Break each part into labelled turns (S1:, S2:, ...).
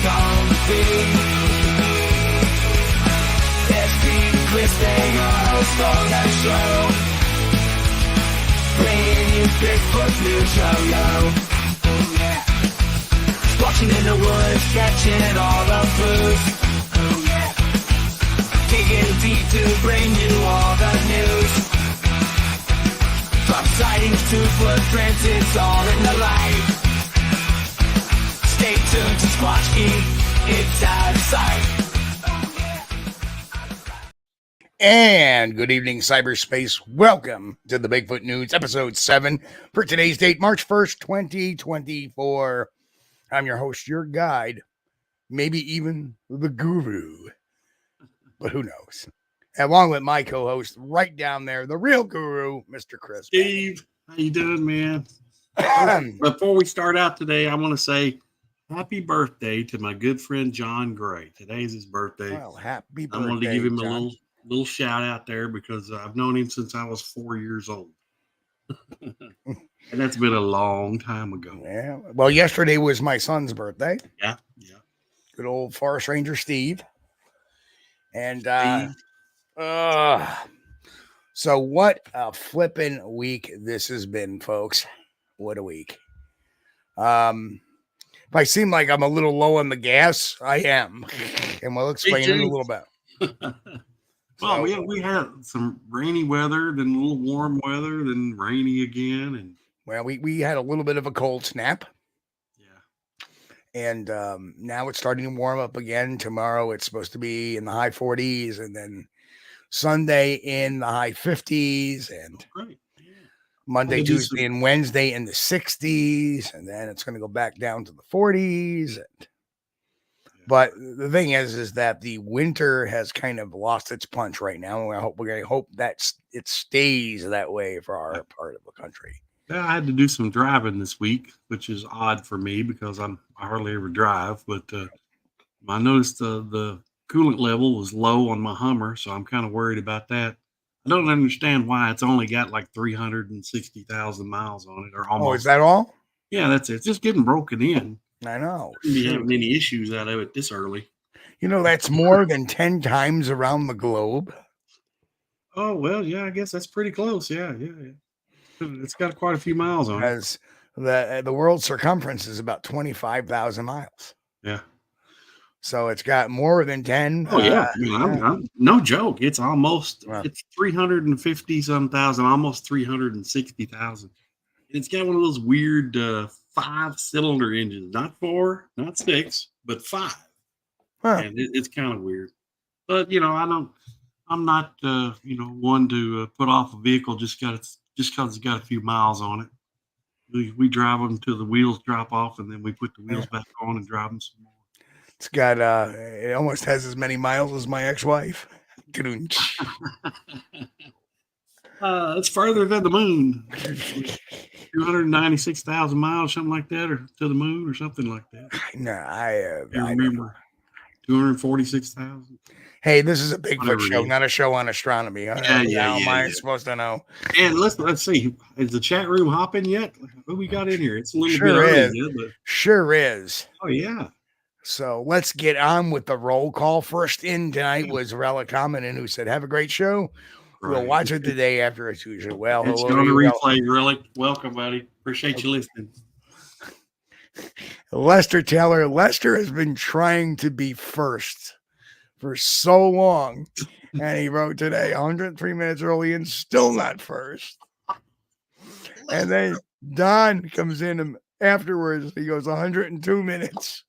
S1: gonna be. Every Christmas host on the show, bringing you Bigfoot news, oh yeah. Watching in the woods, catching all the clues, oh yeah. Digging deep to bring you all the news. From sightings to footprints, it's all in the light. Stay tuned to Squatch-D, it's out of sight.
S2: And good evening, cyberspace. Welcome to the Bigfoot News, episode 7 for today's date, March 1st, 2024. I'm your host, your guide, maybe even the guru, but who knows? Along with my co-host right down there, the real guru, Mr. Chris.
S3: Steve, how you doing, man? Before we start out today, I want to say happy birthday to my good friend John Gray. Today's his birthday.
S2: Well, happy birthday,
S3: I wanted to give him
S2: John.
S3: a little shout out there because I've known him since I was 4 years old. And that's been a long time ago.
S2: Yeah. Well, yesterday was my son's birthday.
S3: Yeah.
S2: Good old Forest Ranger Steve. And so what a flippin' week this has been, folks. What a week. If I seem like I'm a little low on the gas, I am. And we'll explain it in a little bit.
S3: Well, we had some rainy weather, then a little warm weather, then rainy again. And
S2: well, we had a little bit of a cold snap.
S3: Yeah.
S2: And now it's starting to warm up again. Tomorrow it's supposed to be in the high 40s, and then Sunday in the high 50s, and
S3: great. Yeah.
S2: Monday, Tuesday, and Wednesday in the 60s, and then it's going to go back down to the 40s. But the thing is that the winter has kind of lost its punch right now, and we're going to hope that it stays that way for our part of the country.
S3: Yeah, I had to do some driving this week, which is odd for me because I hardly ever drive. But I noticed the coolant level was low on my Hummer, so I'm kind of worried about that. I don't understand why it's only got like 360,000 miles on it, or almost.
S2: Oh, is that all?
S3: Yeah, that's it. It's just getting broken in.
S2: I know.
S3: Shouldn't be having any issues out of it this early.
S2: You know, that's more than 10 times around the globe.
S3: Oh, well, yeah, I guess that's pretty close. Yeah. It's got quite a few miles on it.
S2: Because the world's circumference is about 25,000 miles.
S3: Yeah.
S2: So it's got more than 10.
S3: Oh, yeah. I'm no joke. It's almost, it's 350-some thousand, almost 360,000. It's got one of those weird 5-cylinder engines, not 4, not 6, but 5.
S2: Huh.
S3: And it's kind of weird. But, I'm not, one to put off a vehicle just because it's got a few miles on it. We drive them till the wheels drop off, and then we put the wheels back on and drive them some more.
S2: It's got, it almost has as many miles as my ex-wife.
S3: It's further than the moon. 296,000 miles, something like that, or to the moon, or something like that.
S2: No, I
S3: remember 246,000.
S2: Hey, this is a Bigfoot show, not a show on astronomy.
S3: Yeah.
S2: How am I supposed to know?
S3: And let's see. Is the chat room hopping yet? Who we got in here? It's a little
S2: sure
S3: bit early.
S2: Is.
S3: Yeah, but...
S2: Sure is.
S3: Oh, yeah.
S2: So let's get on with the roll call. First in tonight was Relic Commenting, who said, "Have a great show.
S3: Right.
S2: We'll watch it the day after as usual." Well,
S3: it's
S2: hello,
S3: going to replay, Relic. Welcome, buddy. Appreciate you listening.
S2: Lester Taylor. Lester has been trying to be first for so long, and he wrote today 103 minutes early and still not first. And then Don comes in afterwards. He goes 102 minutes.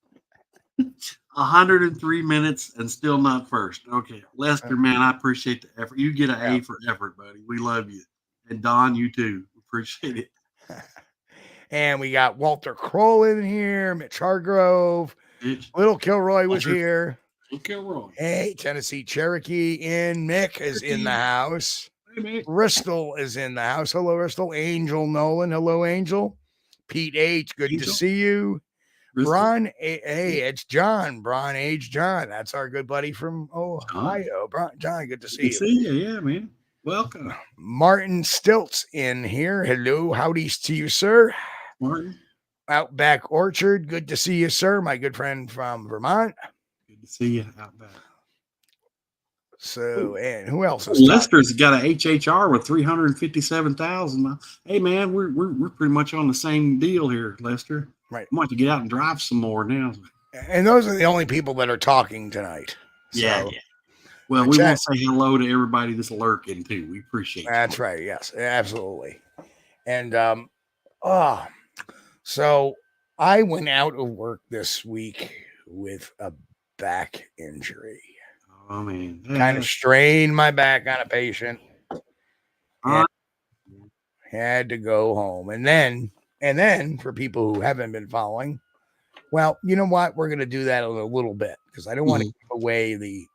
S3: 103 minutes and still not first. Okay, Lester, man, I appreciate the effort. You get an A for effort, buddy. We love you. And Don, you too. Appreciate it.
S2: And we got Walter Kroll in here, Mitch Hargrove, Little Kilroy was here.
S3: Little Kilroy.
S2: Hey, Tennessee Cherokee in. Mick is in the house.
S3: Hey, Mick.
S2: Bristol is in the house. Hello, Bristol. Angel Nolan. Hello, Angel. Pete H. Good to see you. Bron, hey, it's John. Bron Age John. That's our good buddy from Ohio. John, good to see you.
S3: Good to see you. Yeah, man. Welcome.
S2: Martin Stilts in here. Hello, howdies to you, sir.
S3: Martin.
S2: Outback Orchard. Good to see you, sir. My good friend from Vermont.
S3: Good to see you out back.
S2: So, and who else is
S3: Lester's got a HHR with 357,000. Hey man, we're pretty much on the same deal here, Lester.
S2: Right.
S3: I might have to get out and drive some more now.
S2: And those are the only people that are talking tonight.
S3: Yeah,
S2: So,
S3: yeah. Well, we want to say hello to everybody that's lurking too. We appreciate you.
S2: That's right. Yes, absolutely. And so I went out of work this week with a back injury.
S3: Oh man,
S2: Kind of strained my back on a patient. And had to go home. And then for people who haven't been following, well, you know what? We're going to do that in a little bit because I don't want to give away the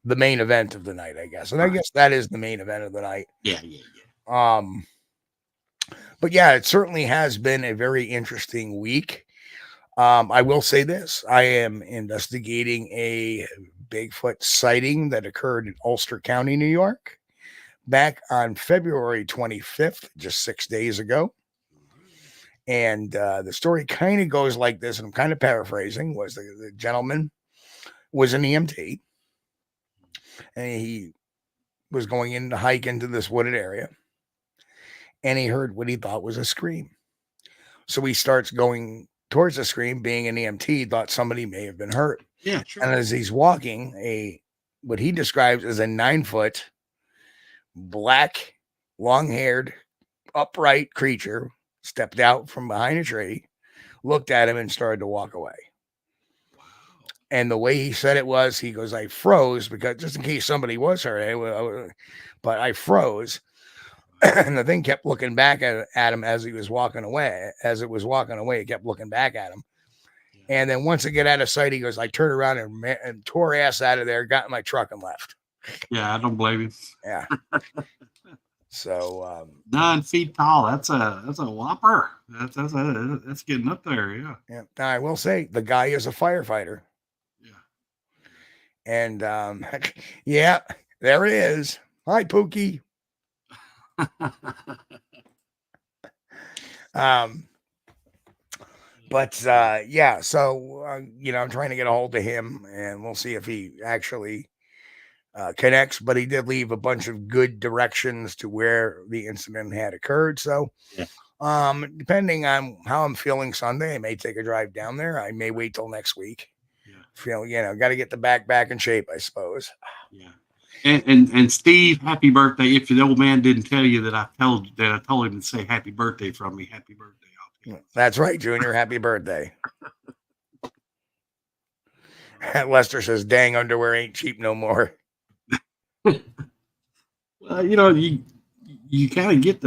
S2: main event of the night, I guess. And I guess that is the main event of the night.
S3: Yeah.
S2: But yeah, it certainly has been a very interesting week. I will say this. I am investigating a Bigfoot sighting that occurred in Ulster County, New York, back on February 25th, just 6 days ago. And the story kind of goes like this, and I'm kind of paraphrasing, was the gentleman was an EMT, and he was going in to hike into this wooded area, and he heard what he thought was a scream. So he starts going towards the scream. Being an EMT, thought somebody may have been hurt.
S3: Yeah, sure.
S2: And as he's walking, what he describes as a 9-foot, black, long-haired, upright creature stepped out from behind a tree, looked at him, and started to walk away.
S3: Wow.
S2: And the way he said it was, he goes, I froze because just in case somebody was hurt, but I froze. And the thing kept looking back at him as he was walking away. As it was walking away, it kept looking back at him. And then once it got out of sight, he goes, I turned around and tore ass out of there, got in my truck and left.
S3: Yeah, I don't blame you.
S2: Yeah. So
S3: 9 feet tall. That's a whopper. That's getting up there. Yeah.
S2: Yeah. Now I will say the guy is a firefighter.
S3: Yeah.
S2: And yeah, there it is. Hi, Pookie. But yeah, so I'm trying to get a hold of him, and we'll see if he actually connects. But he did leave a bunch of good directions to where the incident had occurred. So depending on how I'm feeling Sunday, I may take a drive down there. I may wait till next week. Got to get the back in shape, I suppose.
S3: Yeah. And Steve, happy birthday. If the old man didn't tell you that I told him to say happy birthday from me, happy birthday.
S2: That's right, Junior. Happy birthday. Lester says, dang, underwear ain't cheap no more.
S3: Well, you kind of get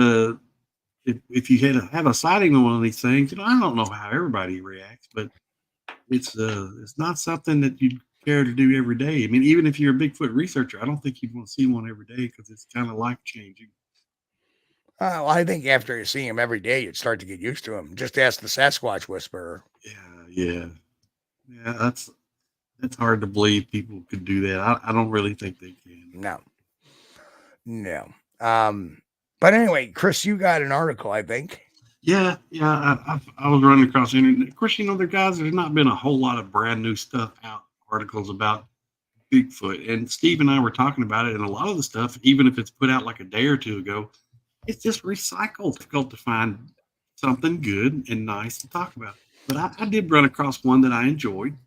S3: if you have a sighting on one of these things, I don't know how everybody reacts, but it's not something that you'd care to do every day. I mean, even if you're a Bigfoot researcher, I don't think you'd want to see one every day because it's kind of life changing.
S2: Well, I think after you see him every day, you'd start to get used to him. Just ask the Sasquatch whisperer.
S3: Yeah. That's hard to believe people could do that. I don't really think they can.
S2: No. But anyway, Chris, you got an article, I think.
S3: Yeah. I was running across the internet. Of course, there's not been a whole lot of brand new stuff out, articles about Bigfoot. And Steve and I were talking about it, and a lot of the stuff, even if it's put out like a day or two ago, it's just recycled. Difficult to find something good and nice to talk about. But I did run across one that I enjoyed.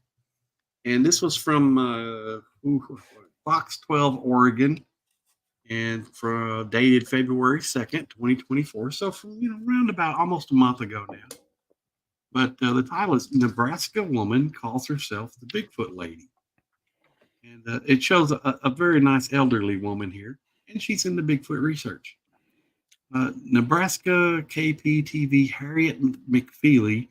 S3: And this was from Fox 12, Oregon, and dated February 2nd, 2024. So from, around about almost a month ago now. But the title is Nebraska Woman Calls Herself the Bigfoot Lady. And it shows a very nice elderly woman here, and she's into Bigfoot research. Nebraska KPTV Harriet McFeely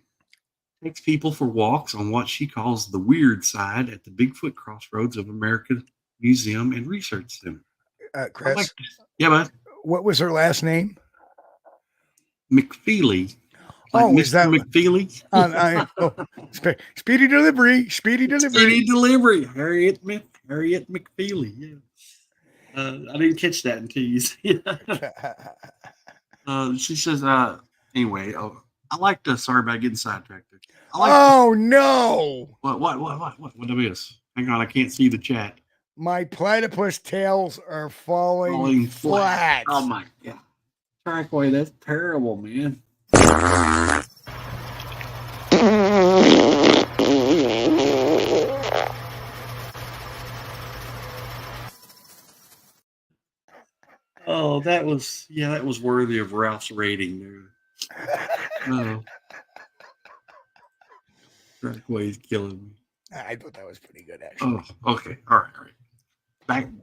S3: takes people for walks on what she calls the weird side at the Bigfoot Crossroads of America Museum and Research Center.
S2: Chris?
S3: Yeah, bud.
S2: What was her last name?
S3: McFeely.
S2: Is that
S3: McFeely?
S2: Speedy delivery. Speedy delivery.
S3: Harriet McFeely. Yeah. I didn't catch that until you said. She says, anyway, I like the. Sorry about getting sidetracked.
S2: Oh no!
S3: What did I miss? Hang on, I can't see the chat.
S2: My platypus tails are falling
S3: Falling
S2: flat.
S3: Oh my god, Trackway, that's terrible, man. Oh, that was worthy of Ralph's rating there. No. Trackway's killing me.
S2: I thought that was pretty good, actually.
S3: Oh, okay. All right.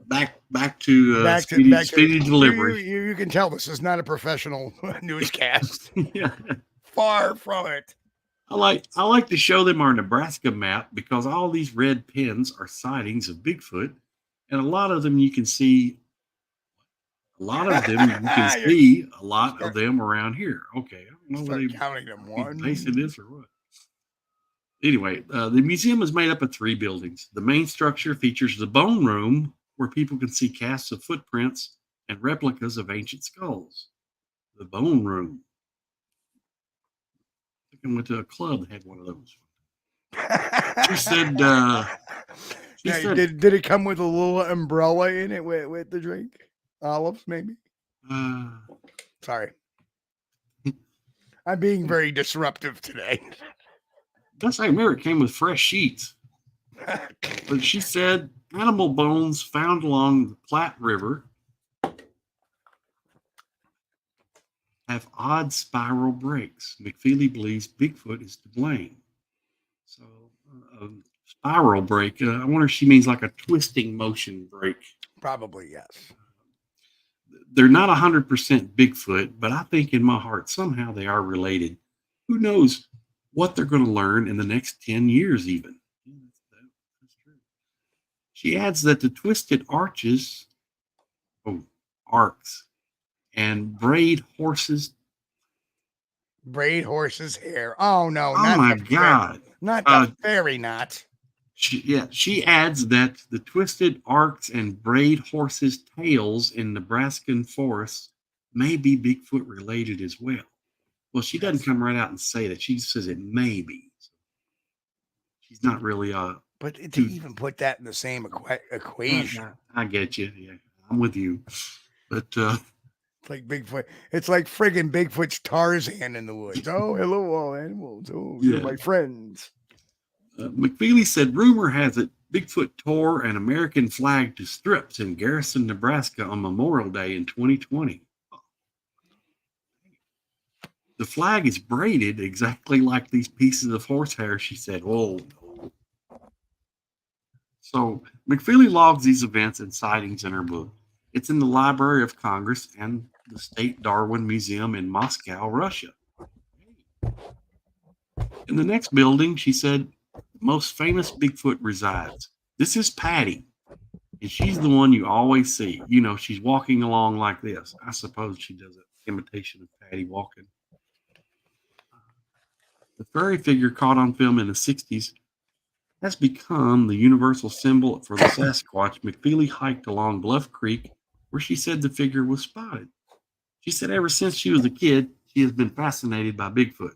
S3: Back to speedy delivery.
S2: You can tell this is not a professional newscast.
S3: Yeah.
S2: Far from it.
S3: I like to show them our Nebraska map because all these red pins are sightings of Bigfoot, and a lot of them you can see. A lot of them you can see a lot of them around here. Okay, I don't know whether
S2: counting them one.
S3: Basing this or what. Anyway, the museum is made up of 3 buildings. The main structure features the bone room, where people can see casts of footprints and replicas of ancient skulls. The bone room. I think I went to a club that had one of those. She said,
S2: did it come with a little umbrella in it with the drink? Olives, maybe? Sorry. I'm being very disruptive today.
S3: That's I remember it came with fresh sheets. But she said animal bones found along the Platte River have odd spiral breaks. McFeely believes Bigfoot is to blame. So, a spiral break. I wonder if she means like a twisting motion break.
S2: Probably, yes.
S3: They're not 100% Bigfoot, but I think in my heart somehow they are related. Who knows what they're going to learn in the next 10 years even. That's true. She adds that the twisted arcs, and braid horses
S2: hair. Oh no!
S3: Oh my god!
S2: Not the fairy knot.
S3: She adds that the twisted arcs and braid horses' tails in Nebraskan forests may be Bigfoot related as well. Well, she doesn't come right out and say that. She says it may be. She's not really
S2: But to even put that in the same equation,
S3: I get you. Yeah, I'm with you. But
S2: it's like Bigfoot. It's like friggin' Bigfoot's Tarzan in the woods. Oh, hello, all animals. Oh, you're my friends.
S3: McFeely said, rumor has it Bigfoot tore an American flag to strips in Garrison, Nebraska on Memorial Day in 2020. The flag is braided exactly like these pieces of horsehair, she said. Oh, no. So McFeely logs these events and sightings in her book. It's in the Library of Congress and the State Darwin Museum in Moscow, Russia. In the next building, she said, most famous Bigfoot resides. This is Patty, and she's the one you always see. You know, she's walking along like this. I suppose she does an imitation of Patty walking. The furry figure caught on film in the 60s has become the universal symbol for the Sasquatch. McFeely hiked along Bluff Creek, where she said the figure was spotted. She said ever since she was a kid, she has been fascinated by Bigfoot.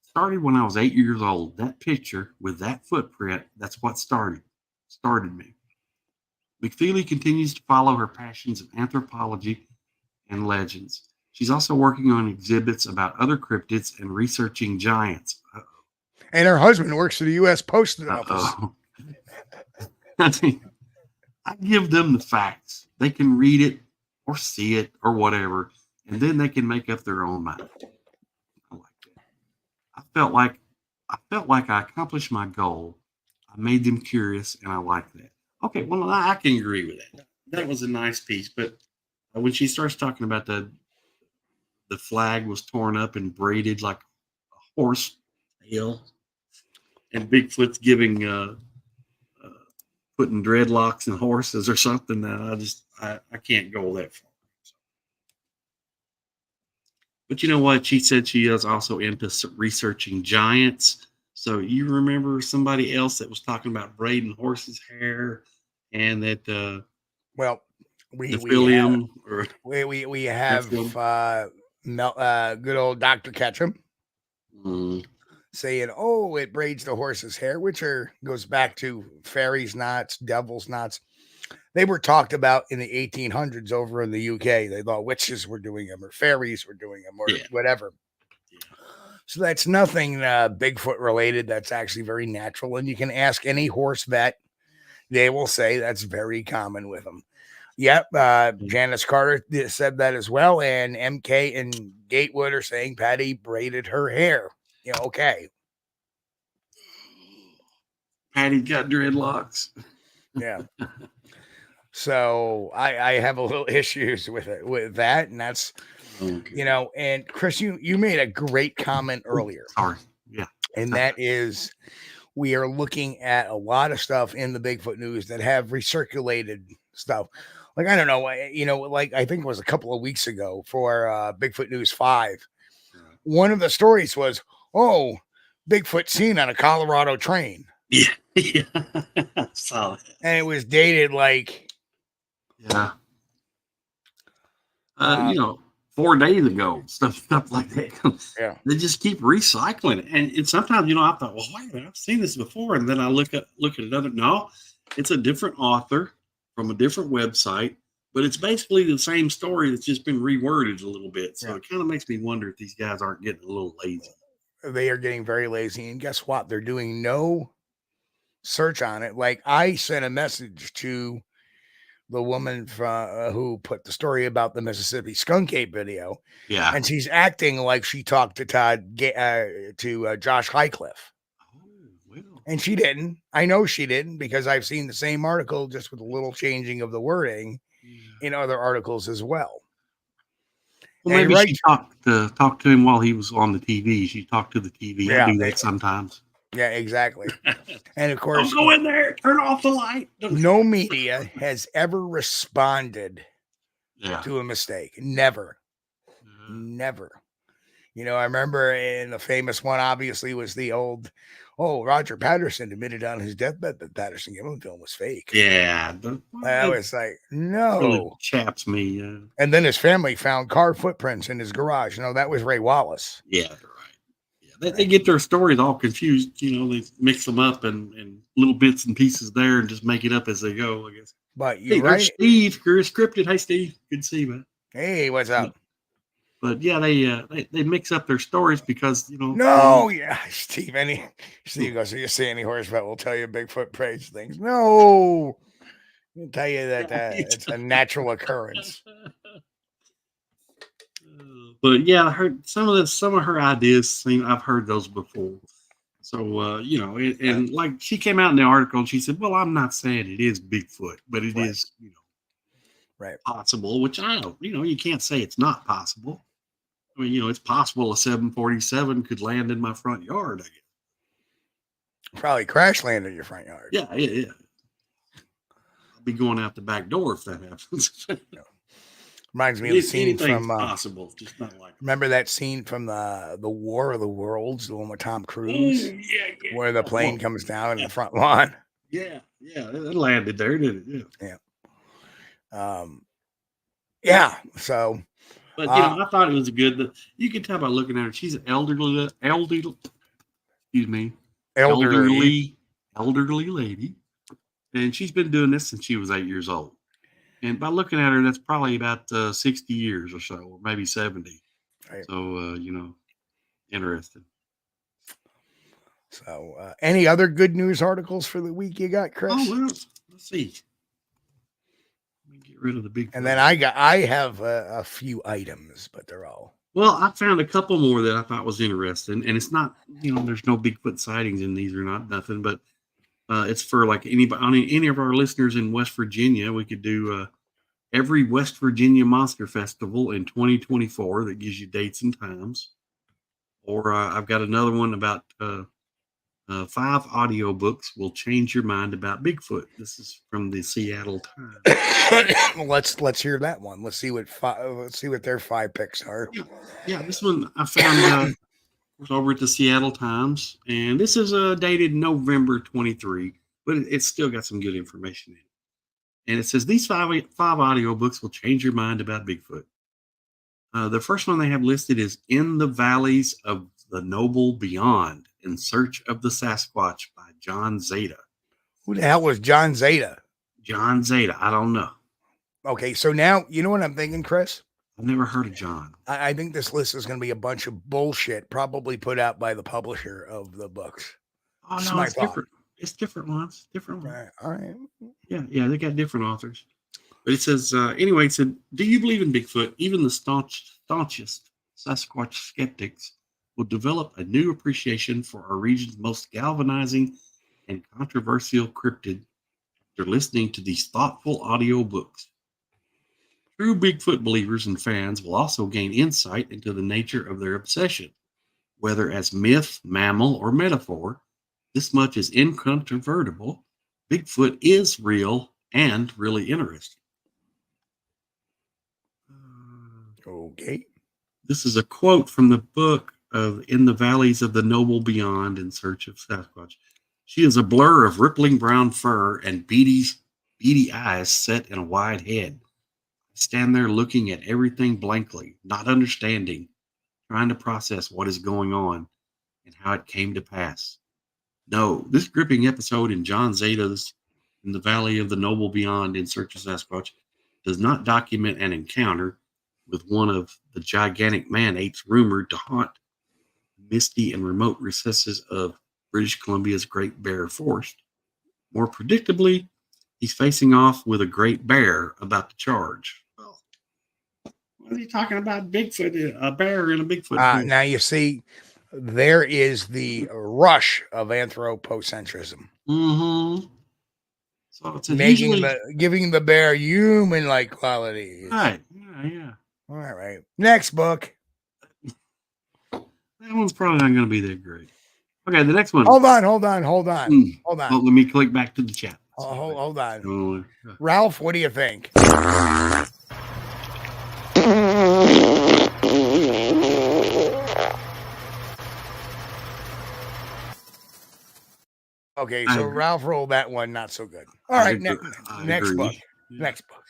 S3: Started when I was 8 years old. That picture with that footprint, that's what started me. McFeely continues to follow her passions of anthropology and legends. She's also working on exhibits about other cryptids and researching giants.
S2: And her husband works for the U.S. Post Office.
S3: I give them the facts. They can read it or see it or whatever, and then they can make up their own mind. I like that. I felt like I accomplished my goal. I made them curious, and I like that. Okay, well, I can agree with that. That was a nice piece, but when she starts talking about the flag was torn up and braided like a horse tail, and Bigfoot's giving putting dreadlocks in horses or something, I can't go that far. But you know what? She said she is also into researching giants. So you remember somebody else that was talking about braiding horses' hair, and that we have good old Dr. Ketchum.
S2: saying, "Oh, it braids the horse's hair," which goes back to fairies' knots, devil's knots. They were talked about in the 1800s over in the UK. They thought witches were doing them, or fairies were doing them, or whatever.
S3: Yeah.
S2: So that's nothing Bigfoot related. That's actually very natural, and you can ask any horse vet; they will say that's very common with them. Yep, Janice Carter said that as well, and MK and Gatewood are saying Patty braided her hair. Okay.
S3: Patty got dreadlocks.
S2: Yeah. So I have a little issues with it, with that, and that's and Chris, you made a great comment earlier.
S3: Sorry. Yeah.
S2: And that is, we are looking at a lot of stuff in the Bigfoot news that have recirculated stuff. Like, I don't know, like I think it was a couple of weeks ago for Bigfoot News 5. One of the stories was, Bigfoot seen on a Colorado train.
S3: Yeah. Yeah. Solid.
S2: And it was dated like
S3: 4 days ago, stuff like that.
S2: Yeah.
S3: They just keep recycling it. And sometimes, I thought, well, wait a minute, I've seen this before. And then I look at another. No, it's a different author from a different website, but it's basically the same story that's just been reworded a little bit. So it kind of makes me wonder if these guys aren't getting a little lazy.
S2: They are getting very lazy. And guess what? They're doing no search on it. Like, I sent a message to the woman from who put the story about the Mississippi skunk ape video.
S3: Yeah.
S2: And she's acting like she talked to Josh Highcliffe. And she didn't. I know she didn't, because I've seen the same article just with a little changing of the wording in other articles as well.
S3: Well, maybe she talked to him while he was on the TV. She talked to the TV. I do that sometimes.
S2: Yeah, exactly. And of course,
S3: don't go in there. Turn off the light.
S2: No media has ever responded to a mistake. Never. Never. I remember in the famous one, obviously, was the old, Roger Patterson admitted on his deathbed that Patterson Gimlin film was fake.
S3: Yeah.
S2: I was like, no.
S3: Really chaps me.
S2: And then his family found car footprints in his garage. No, that was Ray Wallace.
S3: Yeah, right. Yeah, they get their stories all confused. They mix them up and little bits and pieces there and just make it up as they go, I guess.
S2: But you're right.
S3: Steve, you're scripted. Hey, Steve. Good to see you, man.
S2: Hey, what's up?
S3: But yeah, they mix up their stories because
S2: No, Steve goes, so you see any horse vet will tell you Bigfoot praise things. No, I'll tell you that it's a natural occurrence.
S3: But yeah, I heard some of her ideas. I've heard those before. So and like she came out in the article and she said, "Well, I'm not saying it is Bigfoot, but it is possible." Which I don't. You can't say it's not possible. I mean, it's possible a 747 could land in my front yard, I guess.
S2: Probably crash land in your front yard.
S3: Yeah. I'll be going out the back door if that happens.
S2: Reminds me of the scene from
S3: possible, just not like.
S2: Remember that scene from the War of the Worlds, the one with Tom Cruise, where the plane comes down in the front lawn.
S3: Yeah, it landed there, didn't it?
S2: Yeah. So.
S3: But I thought it was good. You can tell by looking at her. She's an elderly lady, and she's been doing this since she was 8 years old. And by looking at her, that's probably about 60 years or so, or maybe 70. Right. So interesting.
S2: So, any other good news articles for the week you got, Chris?
S3: Oh, well, let's see. Get rid of the big.
S2: And then I have a few items, but they're all.
S3: Well, I found a couple more that I thought was interesting, and it's not, there's no Bigfoot sightings in these or nothing, but it's for like any of our listeners in West Virginia. We could do every West Virginia Monster Festival in 2024 that gives you dates and times. Or I've got another one about 5 audiobooks will change your mind about Bigfoot. This is from the Seattle Times.
S2: Let's hear that one. Let's see what their 5 picks are.
S3: Yeah, this one I found over at the Seattle Times, and this is dated November 23, but it's still got some good information in it. And it says these 5 audiobooks will change your mind about Bigfoot. The first one they have listed is In the Valleys of The Noble Beyond in Search of the Sasquatch by John Zeta.
S2: Who the hell was John Zeta?
S3: John Zeta, I don't know.
S2: Okay, so now, you know what I'm thinking, Chris?
S3: I've never heard of John.
S2: I think this list is going to be a bunch of bullshit, probably put out by the publisher of the books.
S3: Oh,
S2: Just
S3: no,
S2: my
S3: it's
S2: thought.
S3: different. It's different ones. Different
S2: All
S3: ones.
S2: right, all right.
S3: Yeah, they got different authors. But it says, anyway, it said, do you believe in Bigfoot? Even the staunchest Sasquatch skeptics will develop a new appreciation for our region's most galvanizing and controversial cryptid after listening to these thoughtful audio books. True Bigfoot believers and fans will also gain insight into the nature of their obsession. Whether as myth, mammal, or metaphor, this much is incontrovertible. Bigfoot is real and really interesting.
S2: Okay.
S3: This is a quote from the book of In the Valleys of the Noble Beyond in Search of Sasquatch. She is a blur of rippling brown fur and beady eyes set in a wide head. I stand there looking at everything blankly, not understanding, trying to process what is going on and how it came to pass. No, this gripping episode in John Zeta's In the Valley of the Noble Beyond in Search of Sasquatch does not document an encounter with one of the gigantic man-apes rumored to haunt misty and remote recesses of British Columbia's Great Bear Forest. More predictably, he's facing off with a great bear about to charge. Well, what are you talking about? Bigfoot, a bear in a Bigfoot.
S2: Now you see, there is the rush of anthropocentrism.
S3: Mm-hmm. So it's
S2: giving the bear human-like qualities.
S3: Right. Yeah.
S2: All right. Next book.
S3: That one's probably not going to be that great. Okay, the next one.
S2: Hold on. Hold on.
S3: Oh, let me click back to the chat.
S2: Hold on.
S3: Oh,
S2: Ralph, what do you think? Okay, so Ralph rolled that one not so good. All right, next book.
S3: Yeah.
S2: Next book.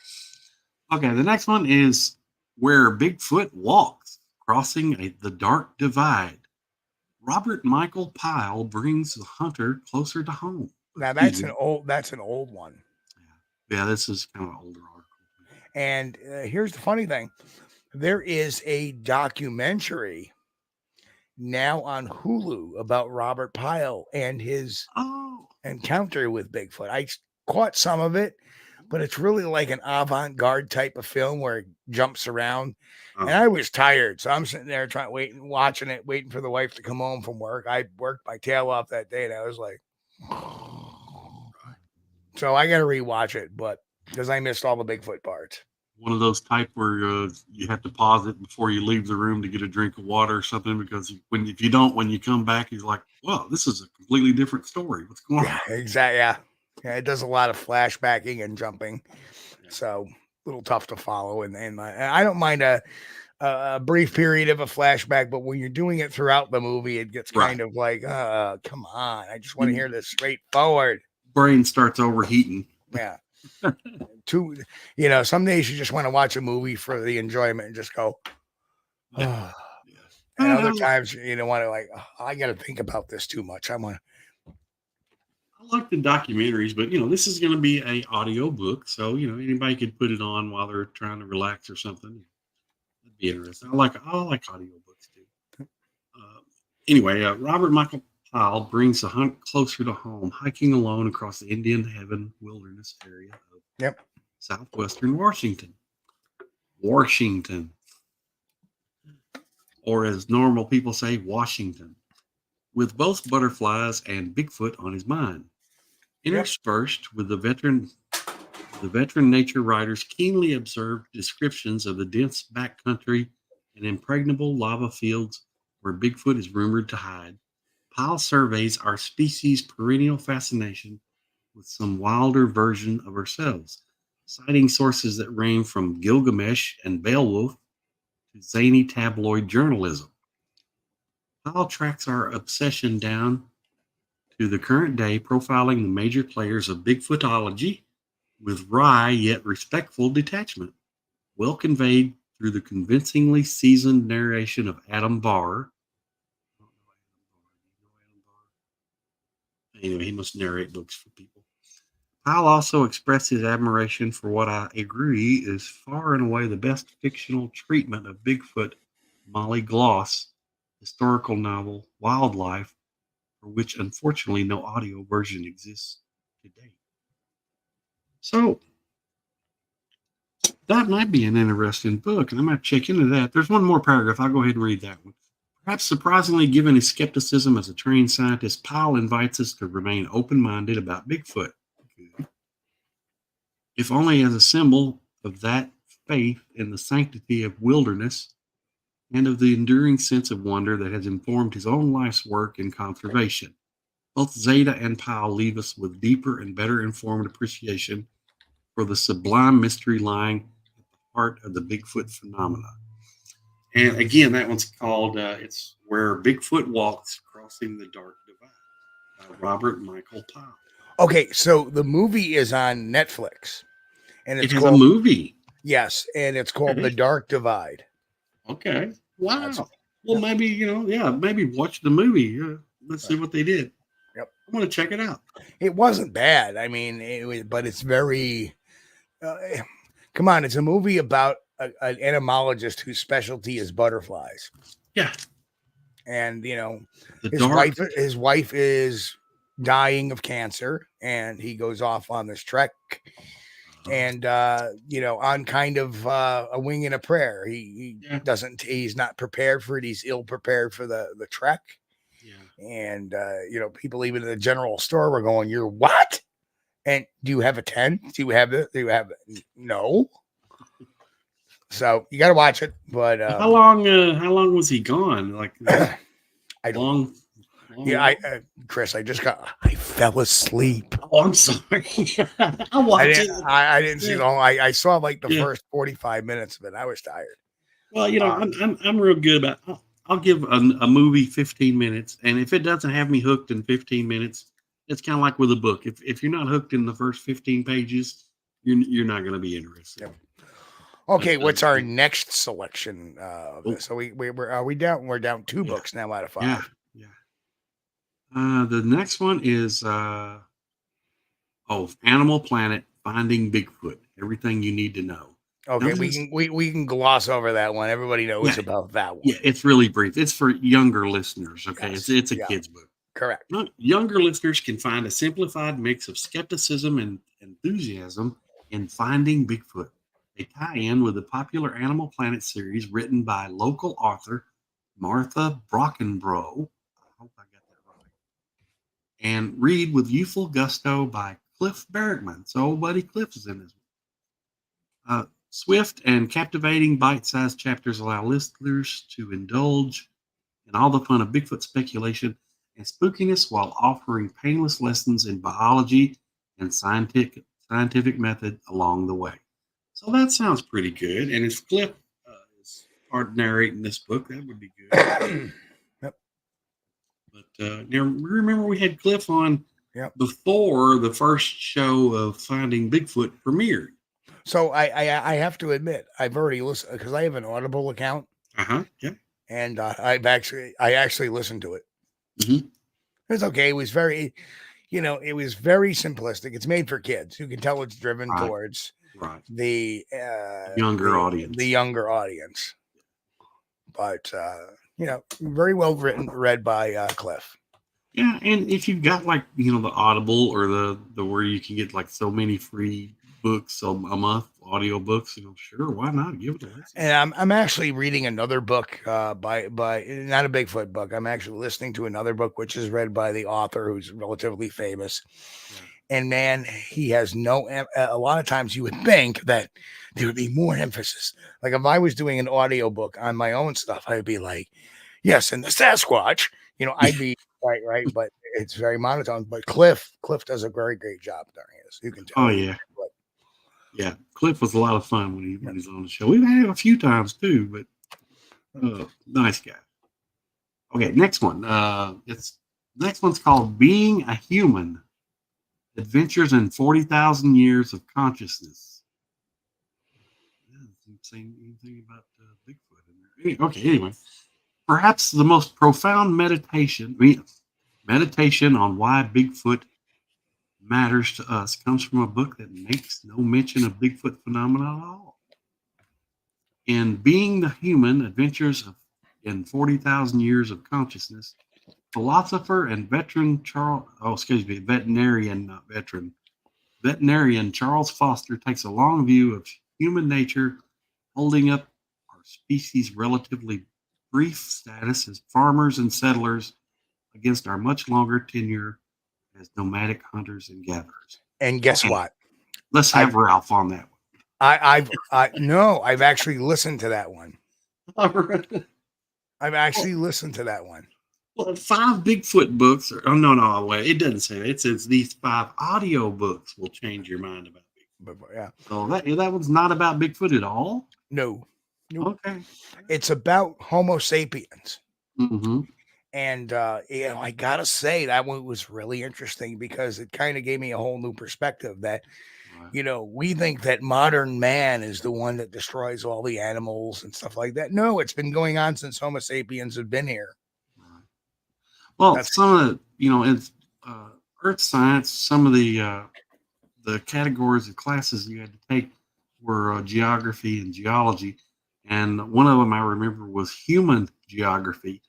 S3: Okay, the next one is Where Bigfoot Walks, Crossing the Dark Divide. Robert Michael Pyle brings the hunter closer to home.
S2: Now that's an old one.
S3: Yeah, this is kind of an older article.
S2: And here's the funny thing. There is a documentary now on Hulu about Robert Pyle and his encounter with Bigfoot. I caught some of it, but it's really like an avant-garde type of film where it jumps around. And I was tired, so I'm sitting there watching it, waiting for the wife to come home from work. I worked my tail off that day, and I was like, so I got to rewatch it, but because I missed all the Bigfoot parts.
S3: One of those type where you have to pause it before you leave the room to get a drink of water or something, because if you don't, when you come back, you're like, well, this is a completely different story. What's going on?
S2: Yeah, exactly. Yeah, it does a lot of flashbacking and jumping, so a little tough to follow. And I don't mind a brief period of a flashback, but when you're doing it throughout the movie, it gets kind of like, come on, I just want to hear this straightforward.
S3: Brain starts overheating.
S2: Yeah. Some days you just want to watch a movie for the enjoyment and just go, oh. And other times you don't want to I got to think about this too much. I
S3: like the documentaries, but this is going to be an audio book, so anybody could put it on while they're trying to relax or something. That'd be interesting. I like audio books too. Anyway, Robert Michael Pyle brings the hunt closer to home, hiking alone across the Indian Heaven Wilderness area of southwestern Washington. Or as normal people say, Washington, with both butterflies and Bigfoot on his mind. Interspersed with the veteran nature writer's keenly observed descriptions of the dense backcountry and impregnable lava fields where Bigfoot is rumored to hide, Pyle surveys our species' perennial fascination with some wilder version of ourselves, citing sources that range from Gilgamesh and Beowulf to zany tabloid journalism. Pyle tracks our obsession down to the current day, profiling the major players of Bigfootology with wry yet respectful detachment, well conveyed through the convincingly seasoned narration of Adam Barr. Anyway, he must narrate books for people. I'll also express his admiration for what I agree is far and away the best fictional treatment of Bigfoot, Molly Gloss, historical novel Wildlife, for which unfortunately no audio version exists today. So that might be an interesting book, and I might check into that. There's one more paragraph. I'll go ahead and read that one. Perhaps surprisingly, given his skepticism as a trained scientist, Powell invites us to remain open-minded about Bigfoot. If only as a symbol of that faith in the sanctity of wilderness and of the enduring sense of wonder that has informed his own life's work in conservation. Both Zeta and Powell leave us with deeper and better informed appreciation for the sublime mystery lying at the heart of the Bigfoot phenomena. And again, that one's called It's Where Bigfoot Walks, Crossing the Dark Divide by Robert Michael Powell.
S2: Okay, so the movie is on Netflix. And
S3: It has a movie.
S2: Yes, and it's called The Dark Divide.
S3: Okay. Wow. Well, maybe, maybe watch the movie. Let's see what they did.
S2: Yep.
S3: I want to check it out.
S2: It wasn't bad. I mean, but it's very, come on, it's a movie about an entomologist whose specialty is butterflies.
S3: Yeah.
S2: And, his wife is dying of cancer, and he goes off on this trek. And, on kind of a wing and a prayer. He's not prepared for it. He's ill prepared for the trek. Yeah. And, people even in the general store were going, "You're what? And do you have a tent? Do you have it? No." So you got to watch it. But
S3: how long was he gone? Like,
S2: I don't. Yeah, Chris, I fell asleep.
S3: Oh, I'm sorry. I watched it.
S2: I didn't see long. I saw like the first 45 minutes of it. I was tired.
S3: Well, I'm real good about. I'll give a movie 15 minutes, and if it doesn't have me hooked in 15 minutes, it's kind of like with a book. If you're not hooked in the first 15 pages, you're not going to be interested. Yep.
S2: Okay, what's our next selection? So we're down. We're down 2 books now out of 5.
S3: Yeah. The next one is Animal Planet: Finding Bigfoot. Everything you need to know.
S2: Okay, we can gloss over that one. Everybody knows about that one.
S3: Yeah, it's really brief. It's for younger listeners. Okay,
S2: yes.
S3: It's a kid's book.
S2: Correct.
S3: Younger listeners can find a simplified mix of skepticism and enthusiasm in Finding Bigfoot. They tie in with the popular Animal Planet series written by local author Martha Brockenbrough. I hope I got that right. And read with youthful gusto by Cliff Barrickman. So old buddy Cliff is in this one. Swift and captivating bite-sized chapters allow listeners to indulge in all the fun of Bigfoot speculation and spookiness while offering painless lessons in biology and scientific method along the way. So that sounds pretty good. And if Cliff is narrating this book, that would be good.
S2: Yep.
S3: But now remember we had Cliff on before the first show of Finding Bigfoot premiered.
S2: So I have to admit, I've already listened because I have an Audible account.
S3: Yeah.
S2: And I actually listened to it.
S3: Mm-hmm.
S2: It's okay. It was very, it was very simplistic. It's made for kids. You can tell it's driven towards the
S3: younger audience.
S2: The younger audience. But very well written, read by Cliff.
S3: Yeah, and if you've got like the Audible or the where you can get like so many free books a month, audio books, sure, why not give it a listen?
S2: And I'm actually reading another book by not a Bigfoot book. I'm actually listening to another book which is read by the author who's relatively famous. Yeah. And man, he has a lot of times you would think that there would be more emphasis. Like if I was doing an audio book on my own stuff, I'd be like, yes, and the Sasquatch, I'd be right, but it's very monotone. But Cliff does a very great job during this. You can tell.
S3: Oh yeah. Yeah, Cliff was a lot of fun when he was on the show. We've had him a few times too, but nice guy. Okay, next one. Next one's called Being a Human: Adventures in 40,000 Years of Consciousness. Yeah, didn't say anything about Bigfoot in there. Okay, anyway, perhaps the most profound meditation. Meditation on Why Bigfoot Matters to Us comes from a book that makes no mention of Bigfoot phenomena at all. In Being the Human, Adventures in 40,000 Years of Consciousness, philosopher and veterinarian Charles Foster takes a long view of human nature, holding up our species' relatively brief status as farmers and settlers against our much longer tenure as nomadic hunters and gatherers.
S2: And guess what?
S3: Let's have Ralph on that one.
S2: No, I've actually listened to that one.
S3: All right.
S2: I've actually listened to that one.
S3: Well, 5 Bigfoot books. No, wait. It doesn't say that. It says these 5 audio books will change your mind about Bigfoot.
S2: But yeah.
S3: So that one's not about Bigfoot at all?
S2: No. Nope.
S3: Okay.
S2: It's about Homo sapiens.
S3: Mm-hmm.
S2: And, I got to say that one was really interesting because it kind of gave me a whole new perspective that, we think that modern man is the one that destroys all the animals and stuff like that. No, it's been going on since Homo sapiens have been here.
S3: Well, some of the, in earth science, some of the categories of classes you had to take were geography and geology. And one of them I remember was human geography.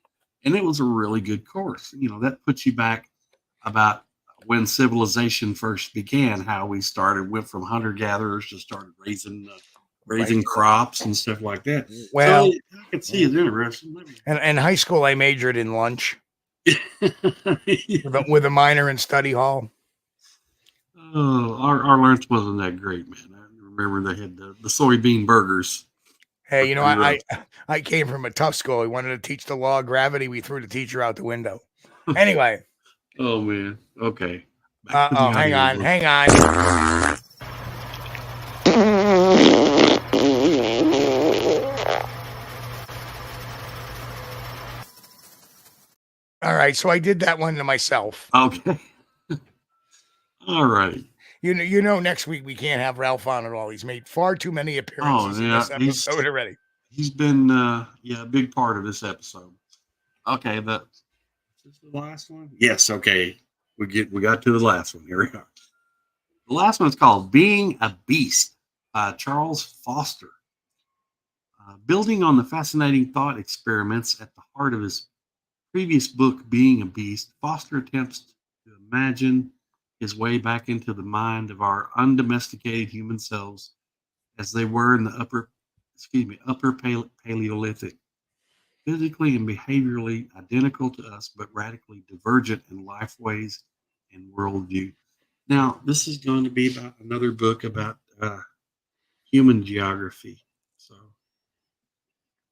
S3: And it was a really good course. That puts you back about when civilization first began, how we went from hunter-gatherers to started raising crops and stuff like that.
S2: Well,
S3: so I can see it's interesting.
S2: And in high school, I majored in lunch with a minor in study hall.
S3: Oh, our lunch wasn't that great, man. I remember they had the soybean burgers.
S2: Hey, I came from a tough school. We wanted to teach the law of gravity. We threw the teacher out the window. Anyway.
S3: Oh, man. Okay.
S2: Hang on. All right, so I did that one to myself.
S3: Okay. All right.
S2: Next week we can't have Ralph on at all. He's made far too many appearances in this episode already.
S3: He's been a big part of this episode. Okay, is this the last one? Yes, okay. We got to the last one. Here we are. The last one is called Being a Beast by Charles Foster. Building on the fascinating thought experiments at the heart of his previous book, Being a Beast, Foster attempts to imagine his way back into the mind of our undomesticated human selves as they were in the upper Paleolithic, physically and behaviorally identical to us, but radically divergent in life ways and worldview. Now, this is going to be about another book about human geography. So,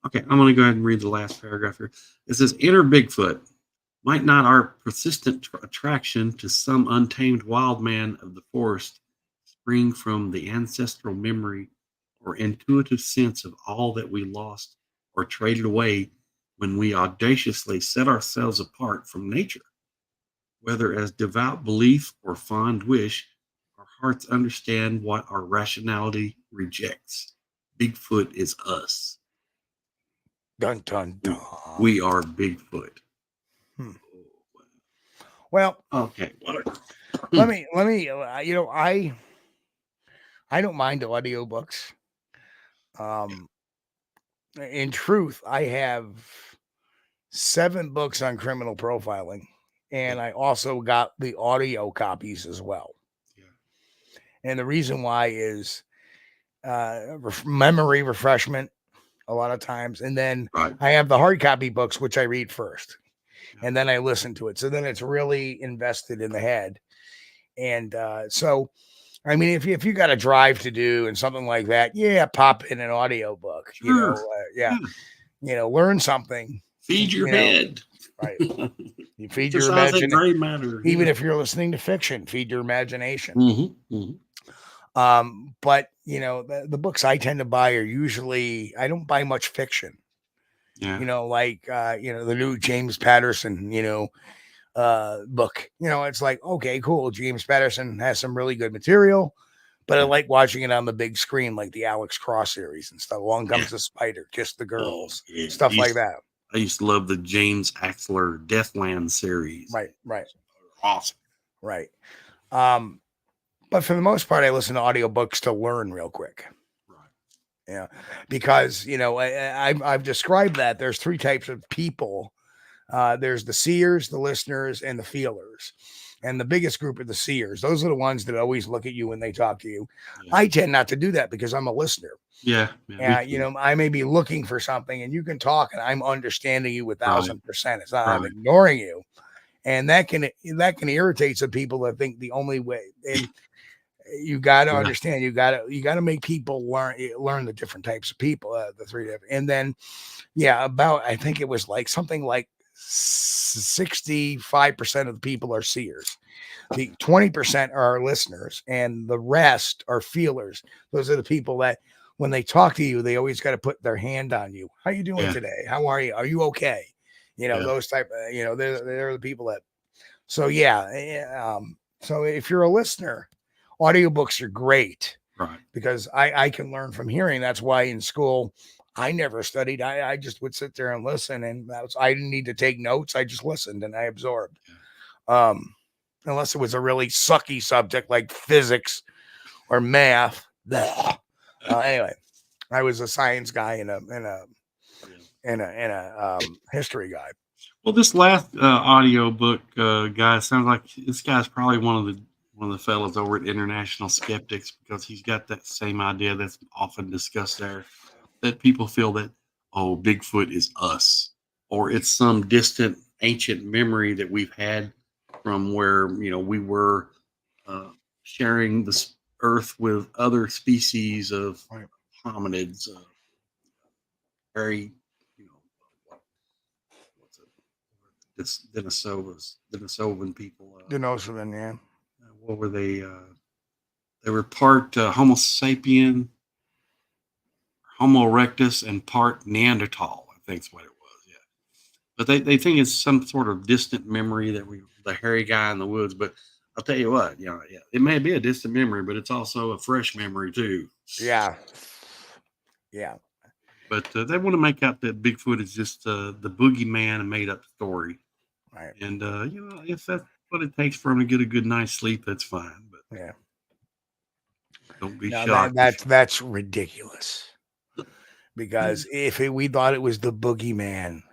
S3: okay, I'm going to go ahead and read the last paragraph here. It says, Enter Bigfoot. Might not our persistent attraction to some untamed wild man of the forest spring from the ancestral memory or intuitive sense of all that we lost or traded away when we audaciously set ourselves apart from nature? Whether as devout belief or fond wish, our hearts understand what our rationality rejects. Bigfoot is us.
S2: Dun, dun, dun.
S3: We are Bigfoot.
S2: Well,
S3: okay.
S2: let me. I don't mind audiobooks. In truth, I have 7 books on criminal profiling, and I also got the audio copies as well. Yeah. And the reason why is memory refreshment a lot of times, and then I have the hard copy books, which I read first. And then I listen to it. So then it's really invested in the head. And so, I mean, if you got a drive to do and something like that, pop in an audiobook,
S3: sure.
S2: Learn something.
S3: Feed your head.
S2: Right. You feed your imagination. Even if you're listening to fiction, feed your imagination.
S3: Mm-hmm. Mm-hmm.
S2: But, the books I tend to buy are usually, I don't buy much fiction.
S3: Yeah.
S2: The new James Patterson, book. It's like, okay, cool. James Patterson has some really good material, but I like watching it on the big screen, like the Alex Cross series and stuff. Along Comes the Spider, Kiss the Girls, stuff like that.
S3: I used to love the James Axler Deathland series.
S2: Right.
S3: Awesome.
S2: Right. But for the most part, I listen to audiobooks to learn real quick.
S3: Right.
S2: Yeah, because I've described that there's three types of people. There's the seers, the listeners, and the feelers. And the biggest group are the seers. Those are the ones that always look at you when they talk to you.
S3: Yeah.
S2: I tend not to do that because I'm a listener.
S3: Yeah.
S2: I may be looking for something and you can talk and I'm understanding you 1,000%. It's not I'm
S3: Right.
S2: ignoring you. And that can irritate some people that think the only way. And you got to understand, you got to make people learn the different types of people, the three different. And then, I think it was like something like 65% of the people are seers. The 20% are listeners, and the rest are feelers. Those are the people that when they talk to you, they always got to put their hand on you. How you doing today? How are you? Are you okay? Those type. They're the people that. So so if you're a listener, audiobooks are great,
S3: right?
S2: Because I can learn from hearing. That's why in school I never studied. I just would sit there and listen, and I didn't need to take notes. I just listened and I absorbed. Unless it was a really sucky subject like physics or math. Anyway, I was a science guy and a history guy.
S3: Well, this last audio book guy sounds like this guy's probably one of the fellows over at International Skeptics, because he's got that same idea that's often discussed there, that people feel that, oh, Bigfoot is us, or it's some distant ancient memory that we've had from where we were sharing this earth with other species of hominids, very Denisovan people.
S2: Denisovan, yeah.
S3: What were they? They were part Homo sapien, Homo erectus, and part Neanderthal, I think is what it was. Yeah. But they think it's some sort of distant memory that the hairy guy in the woods. But I'll tell you what, it may be a distant memory, but it's also a fresh memory too.
S2: Yeah.
S3: But they want to make out that Bigfoot is just the boogeyman, a made up story.
S2: Right.
S3: And if that's what it takes for him to get a good night's sleep, that's fine. But don't be shocked.
S2: That's ridiculous. Because if we thought it was the boogeyman,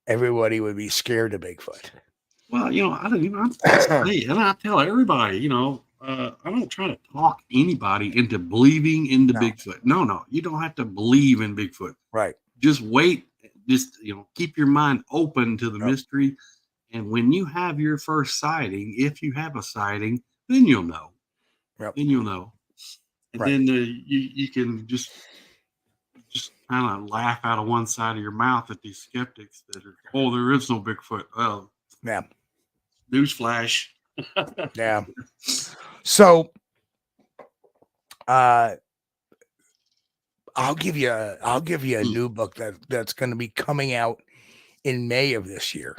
S2: everybody would be scared of Bigfoot.
S3: Well, I tell everybody, I don't try to talk anybody into believing into Bigfoot. No, you don't have to believe in Bigfoot.
S2: Right.
S3: Just wait. Just, keep your mind open to the mystery. And when you have your first sighting, if you have a sighting, then you'll know.
S2: Yep.
S3: Then you'll know. And then you can just kind of laugh out of one side of your mouth at these skeptics that are, oh, there is no Bigfoot. Well, newsflash.
S2: Yeah. So, I'll give you a new book that's going to be coming out in May of this year.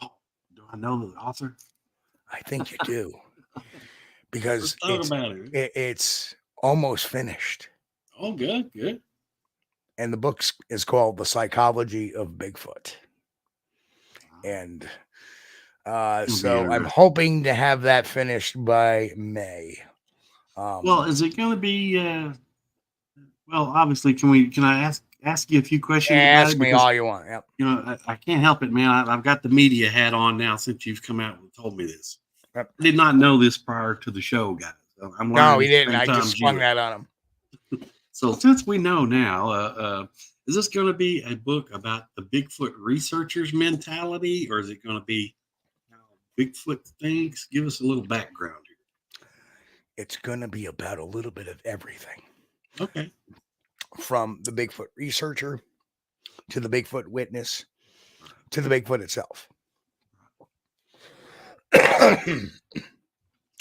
S3: Oh, do I know the author?
S2: I think you do, because it's almost finished.
S3: Oh, good.
S2: And the book is called The Psychology of Bigfoot. And so I'm hoping to have that finished by May.
S3: Well, is it going to be? Well, obviously, can I ask you a few questions?
S2: Ask me all you want. Yep.
S3: I can't help it, man. I've got the media hat on now since you've come out and told me this.
S2: Yep.
S3: I did not know this prior to the show, guys.
S2: No, he didn't. I just swung that on him.
S3: So since we know now, is this going to be a book about the Bigfoot researchers' mentality, or is it going to be how Bigfoot thinks? Give us a little background here.
S2: It's going to be about a little bit of everything.
S3: Okay.
S2: From the Bigfoot researcher to the Bigfoot witness to the Bigfoot itself.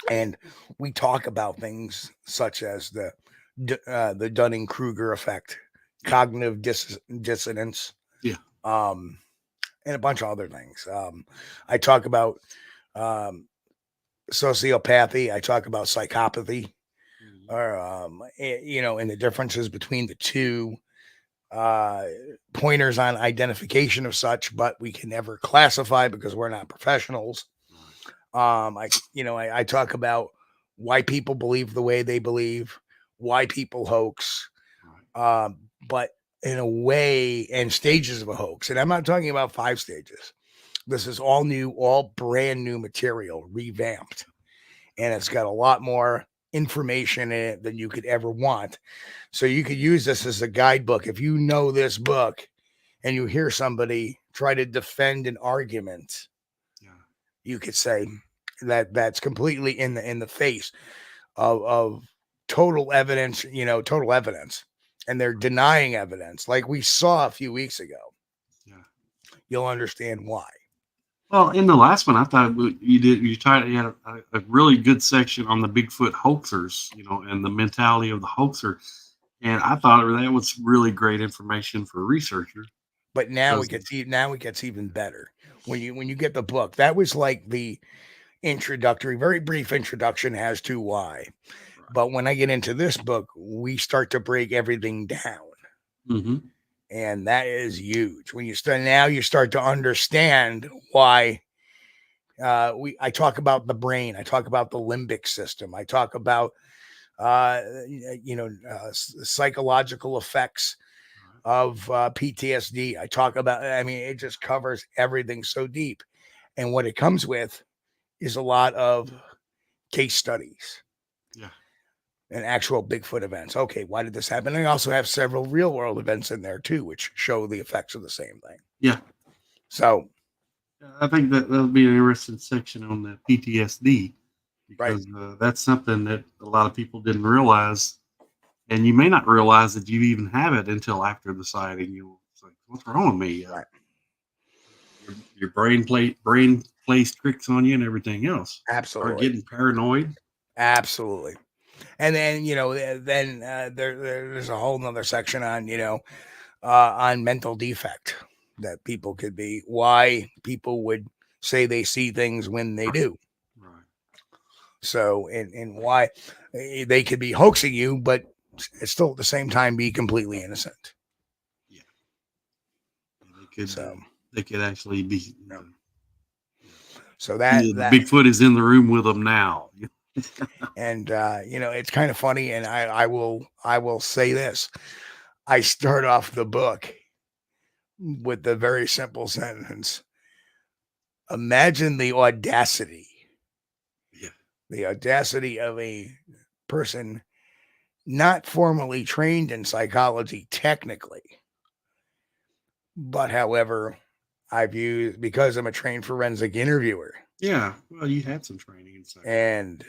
S2: And we talk about things such as the Dunning-Kruger effect, cognitive dissonance, and a bunch of other things. I talk about sociopathy. I talk about psychopathy, or and the differences between the two. pointers on identification of such, but we can never classify because we're not professionals. I talk about why people believe the way they believe, why people hoax, but in a way, and stages of a hoax. And I'm not talking about 5 stages. This is all new, all brand new material, revamped. And it's got a lot more information in it than you could ever want. So you could use this as a guidebook. If you know this book and you hear somebody try to defend an argument, you could say that that's completely in the face of total evidence, total evidence. And they're denying evidence like we saw a few weeks ago. You'll understand why.
S3: Well, in the last one, I thought you had a really good section on the Bigfoot hoaxers, and the mentality of the hoaxer. And I thought that was really great information for a researcher.
S2: But now it gets even better when you get the book. That was like the introductory, very brief introduction as to why. Right. But when I get into this book, we start to break everything down.
S3: Mm-hmm.
S2: And that is huge. When you start to understand why I talk about the brain. I talk about the limbic system. I talk about psychological effects of PTSD. I talk about, it just covers everything so deep. And what it comes with is a lot of case studies.
S3: Yeah.
S2: And actual Bigfoot events. Okay, why did this happen? I also have several real world events in there too, which show the effects of the same thing.
S3: Yeah.
S2: So
S3: I think that'll be an interesting section on the PTSD, because that's something that a lot of people didn't realize, and you may not realize that you even have it until after the sighting. It's like, what's wrong with me?
S2: Right.
S3: Your brain plays tricks on you and everything else.
S2: Absolutely.
S3: Or getting paranoid.
S2: Absolutely. And then, there's a whole nother section on mental defect that people could be, why people would say they see things when they do.
S3: Right.
S2: So, and why they could be hoaxing you, but still at the same time be completely innocent.
S3: Yeah. They could actually be.
S2: So that
S3: Bigfoot is in the room with them now.
S2: And it's kind of funny, and I will say this. I start off the book with the very simple sentence. Imagine the audacity.
S3: Yeah.
S2: The audacity of a person not formally trained in psychology technically. But however, because I'm a trained forensic interviewer.
S3: Yeah. Well, you had some training in psychology.
S2: And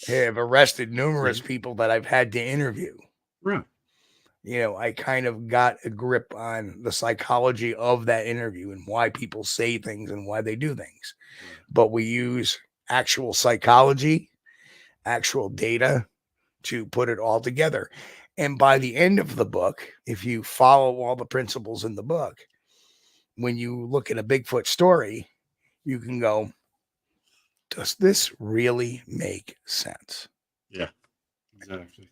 S2: have arrested numerous people that I've had to interview.
S3: Right.
S2: I kind of got a grip on the psychology of that interview and why people say things and why they do things. Right. But we use actual psychology, actual data to put it all together. And by the end of the book, if you follow all the principles in the book, when you look at a Bigfoot story, you can go, does this really make sense?
S3: Yeah, exactly.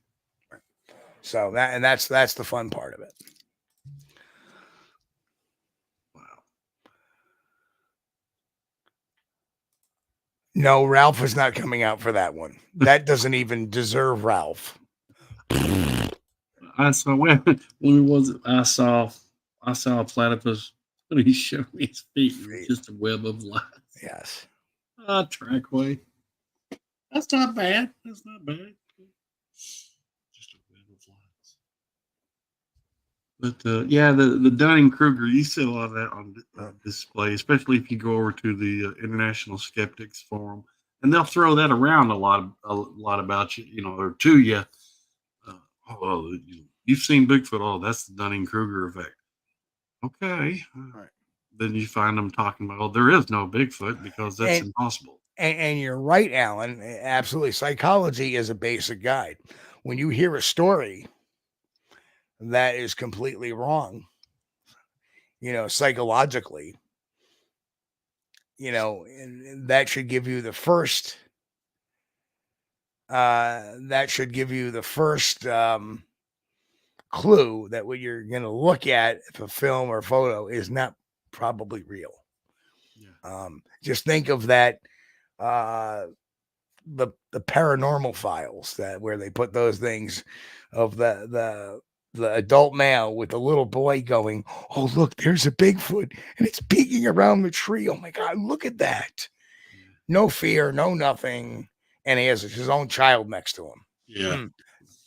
S2: So that's the fun part of it.
S3: Wow.
S2: No, Ralph is not coming out for that one. That doesn't even deserve Ralph.
S3: I saw when was it? I saw a platypus when he showed me his feet. It was just a web of light.
S2: Yes.
S3: Trackway. That's not bad. Just a web of lights. But the Dunning-Kruger, you see a lot of that on display, especially if you go over to the International Skeptics Forum, and they'll throw that around a lot about you, or to you. You've seen Bigfoot. Oh, that's the Dunning-Kruger effect. Okay.
S2: Right.
S3: Then you find them talking about, there is no Bigfoot because that's impossible.
S2: And you're right, Alan. Absolutely. Psychology is a basic guide. When you hear a story that is completely wrong, psychologically, that should give you the first clue that what you're going to look at if a film or photo is not probably real.
S3: Yeah.
S2: Just think of that, the paranormal files, that where they put those things of the adult male with the little boy going, "Oh, look, there's a Bigfoot and it's peeking around the tree. Oh my God, look at that."
S3: Yeah.
S2: No fear, no nothing. And he has his own child next to him.
S3: Yeah.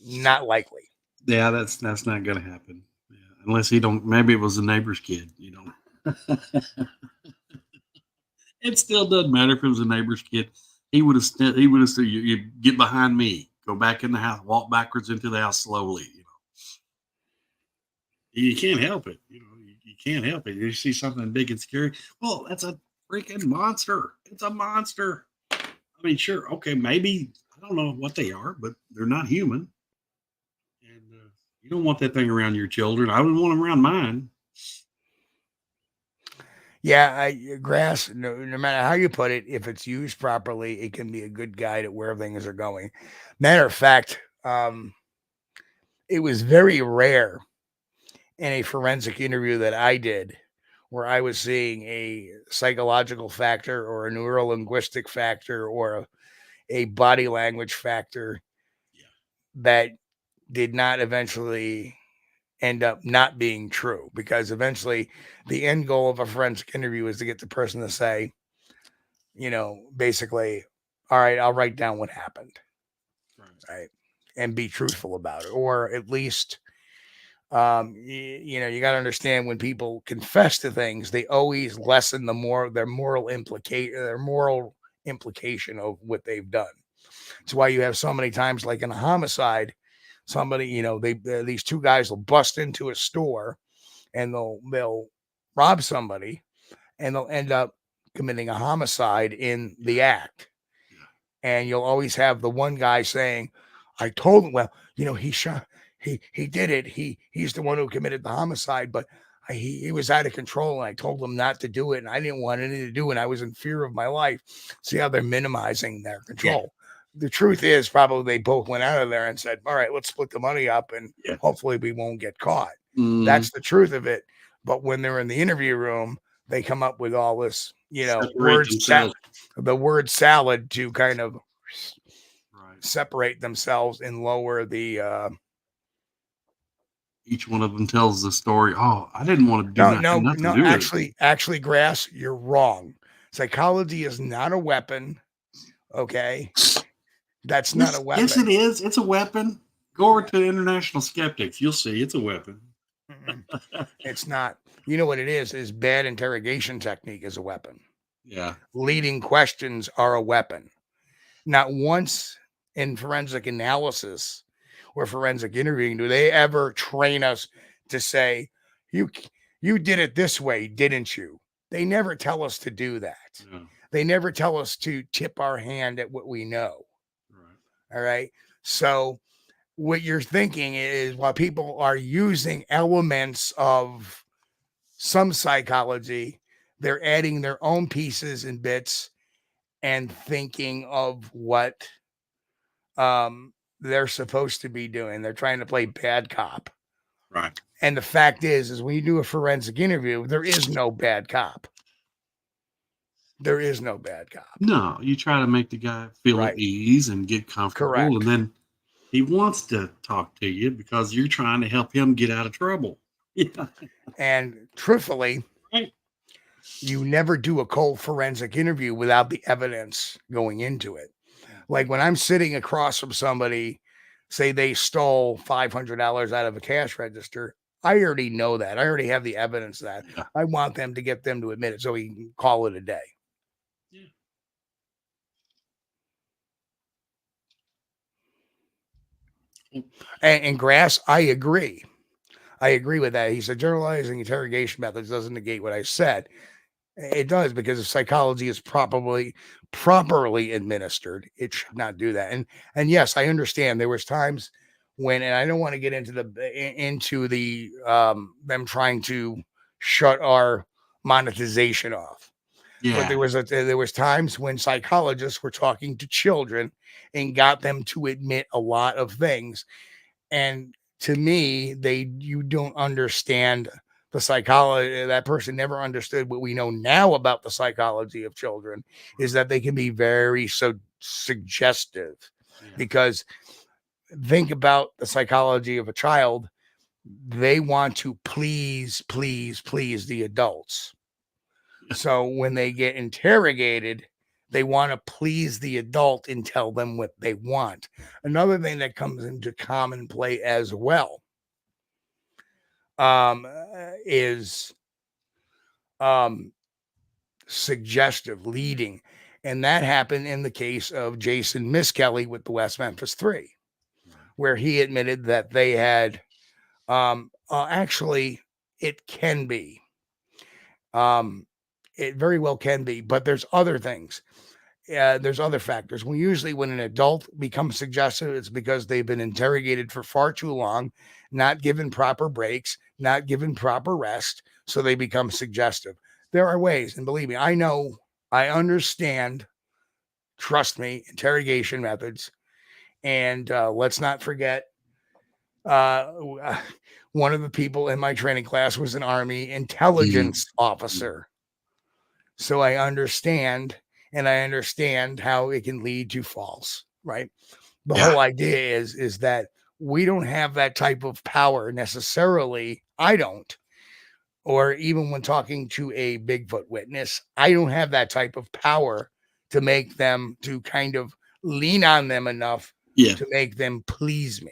S2: Not likely.
S3: Yeah, that's not gonna happen. Yeah. Unless he don't, maybe it was the neighbor's kid, you know. It still doesn't matter if it was a neighbor's kid. He would have said, you get behind me, go back in the house, walk backwards into the house slowly, you know. You can't help it, you know. You can't help it. You see something big and scary. Well, that's a freaking monster. It's a monster. I mean, sure, okay, maybe I don't know what they are, but they're not human. And you don't want that thing around your children. I wouldn't want them around mine.
S2: Yeah, grass, no matter how you put it, if it's used properly, it can be a good guide at where things are going. Matter of fact, it was very rare in a forensic interview that I did where I was seeing a psychological factor or a neurolinguistic factor or a body language factor that did not eventually end up not being true, because eventually the end goal of a forensic interview is to get the person to say, you know, basically, all right, I'll write down what happened, right, and be truthful about it, or at least, you know, you got to understand, when people confess to things, they always lessen their moral implication of what they've done. That's why you have so many times, like in a homicide, somebody, you know, these two guys will bust into a store and they'll rob somebody and they'll end up committing a homicide in the act. And you'll always have the one guy saying, I told him, well, you know, he did it. He's the one who committed the homicide, but he was out of control and I told him not to do it. And I didn't want anything to do it. And I was in fear of my life. See how they're minimizing their control. Yeah. The truth is, probably they both went out of there and said, all right, let's split the money up and hopefully we won't get caught. That's the truth of it. But when they're in the interview room, they come up with all this, you know, the word salad to kind of separate themselves and lower the,
S3: each one of them tells the story. Oh, I didn't want to do
S2: No, actually, Grass, you're wrong. Psychology is not a weapon. Okay. That's not a weapon.
S3: Yes, it is. It's a weapon. Go over to International Skeptics. You'll see it's a weapon.
S2: It's not. You know what it is bad interrogation technique is a weapon.
S3: Yeah.
S2: Leading questions are a weapon. Not once in forensic analysis or forensic interviewing do they ever train us to say, you did it this way, didn't you? They never tell us to do that. No. They never tell us to tip our hand at what we know. All right. So what you're thinking is, while people are using elements of some psychology, they're adding their own pieces and bits and thinking of what they're supposed to be doing. They're trying to play bad cop.
S3: Right.
S2: And the fact is when you do a forensic interview, there is no bad cop. There is no bad cop.
S3: No, you try to make the guy feel at ease and get comfortable. Correct. And then he wants to talk to you because you're trying to help him get out of trouble. Yeah.
S2: And truthfully, you never do a cold forensic interview without the evidence going into it. Like when I'm sitting across from somebody, say they stole $500 out of a cash register, I already know that. I already have the evidence that. Yeah. I want them to get them to admit it so we can call it a day. And Grass, I agree. I agree with that. He said generalizing interrogation methods doesn't negate what I said. It does, because if psychology is properly administered, it should not do that. And yes, I understand there was times when, and I don't want to get into the them trying to shut our monetization off. Yeah. But there was times when psychologists were talking to children and got them to admit a lot of things. And to me, you don't understand the psychology. That person never understood what we know now about the psychology of children is that they can be very suggestive.
S3: Yeah.
S2: Because think about the psychology of a child. They want to please the adults. So when they get interrogated, they want to please the adult and tell them what they want. Another thing that comes into common play as well is suggestive leading. And that happened in the case of Jason Miskelly with the West Memphis 3, where he admitted that they had actually it can be. It very well can be, but there's other things. There's other factors. When an adult becomes suggestive, it's because they've been interrogated for far too long, not given proper breaks, not given proper rest, so they become suggestive. There are ways, and believe me, I know, I understand, trust me, interrogation methods. And let's not forget, one of the people in my training class was an Army intelligence officer. So I understand, and I understand how it can lead to false, right? The whole idea is that we don't have that type of power necessarily. I don't. Or even when talking to a Bigfoot witness, I don't have that type of power to make them, to kind of lean on them enough to make them please me.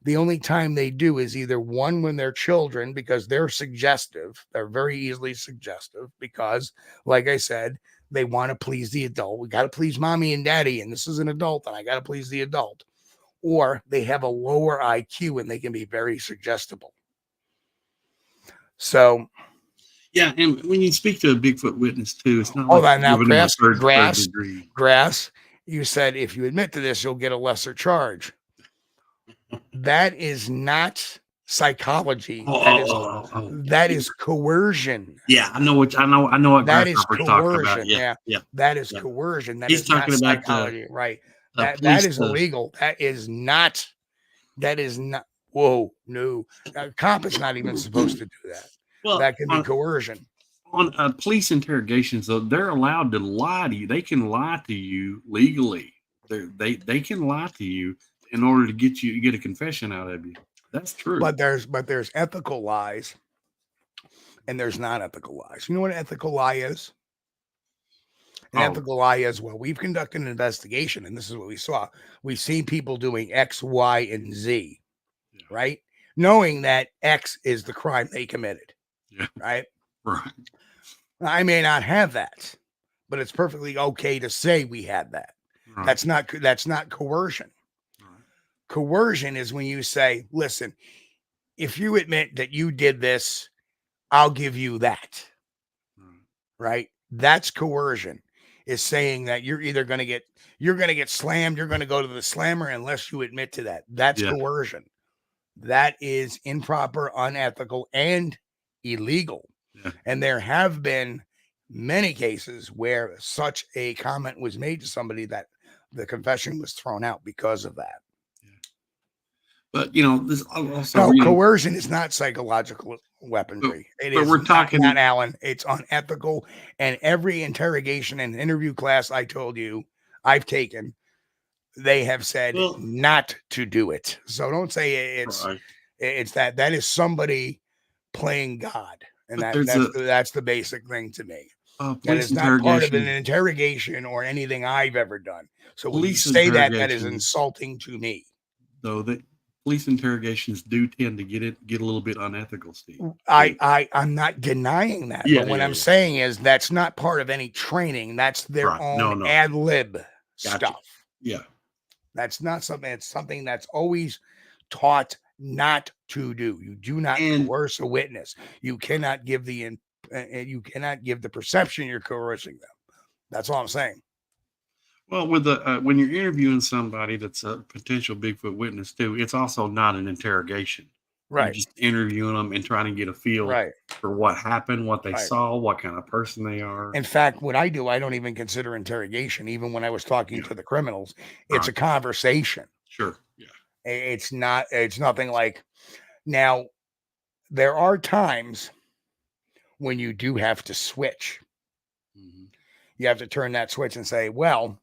S2: The only time they do is either one, when they're children, because they're suggestive. They're very easily suggestive because, like I said, they want to please the adult. We got to please mommy and daddy, and this is an adult, and I got to please the adult. Or they have a lower IQ and they can be very suggestible. So,
S3: yeah, and when you speak to a Bigfoot witness too, it's not
S2: hold
S3: like
S2: on now,
S3: giving them a third degree.
S2: Grass. You said if you admit to this, you'll get a lesser charge. That is not psychology. That is coercion.
S3: Yeah, I know what
S2: that is
S3: coercion.
S2: Yeah, that is coercion. That
S3: He's
S2: is
S3: talking
S2: not
S3: about
S2: psychology, right? That is illegal. That is not. Whoa, no. A cop is not even supposed to do that. Well, that can be coercion.
S3: On police interrogations, though, they're allowed to lie to you. They can lie to you legally. They can lie to you in order to get a confession out of you. That's true.
S2: But there's ethical lies and there's non-ethical lies. You know what an ethical lie is? An ethical lie is, well, we've conducted an investigation and this is what we saw. We've seen people doing X, Y, and Z, right? Knowing that X is the crime they committed, right?
S3: Right.
S2: I may not have that, but it's perfectly okay to say we had that. Right. That's not coercion. Coercion is when you say, listen, if you admit that you did this, I'll give you that. Right? That's coercion, is saying that you're either going to get slammed, you're going to go to the slammer unless you admit to that. That's coercion. That is improper, unethical, and illegal. Yeah. And there have been many cases where such a comment was made to somebody that the confession was thrown out because of that.
S3: But this also
S2: coercion is not psychological weaponry. We're talking not Alan. It's unethical. And every interrogation and interview class I told you I've taken, they have said not to do it. So don't say it's that is somebody playing God, and that's the basic thing to me. That is not part of an interrogation or anything I've ever done. So when you say that is insulting to me.
S3: Though that. Police interrogations do tend to get a little bit unethical, Steve.
S2: I'm not denying that. But what I'm saying is that's not part of any training. That's their own ad lib stuff.
S3: Yeah.
S2: That's not something. It's something that's always taught not to do. You do not coerce a witness. You cannot give the perception you're coercing them. That's all I'm saying.
S3: Well, with when you're interviewing somebody that's a potential Bigfoot witness too, it's also not an interrogation.
S2: Right.
S3: You're just interviewing them and trying to get a feel for what happened, what they saw, what kind of person they are.
S2: In fact, what I do, I don't even consider interrogation. Even when I was talking to the criminals, it's a conversation.
S3: Sure. Yeah.
S2: It's nothing like. Now, there are times when you do have to switch.
S3: Mhm.
S2: You have to turn that switch and say, well,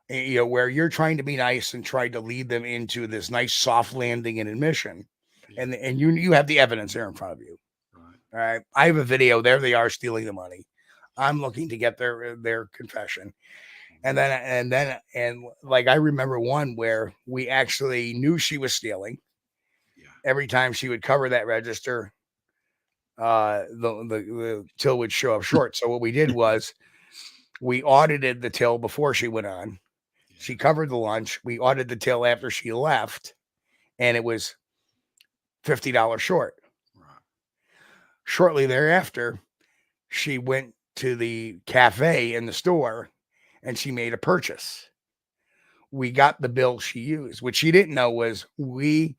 S2: where you're trying to be nice and try to lead them into this nice soft landing and admission,
S3: Yeah.
S2: and you have the evidence there in front of you.
S3: Right.
S2: All right, I have a video. There they are stealing the money. I'm looking to get their confession, and like I remember one where we actually knew she was stealing.
S3: Yeah.
S2: Every time she would cover that register, the till would show up short. So what we did was we audited the till before she went on.
S3: Yeah.
S2: She covered the lunch. We audited the till after she left, and it was $50 short.
S3: Right.
S2: Shortly thereafter, she went to the cafe in the store and she made a purchase. We got the bill she used. What she didn't know was we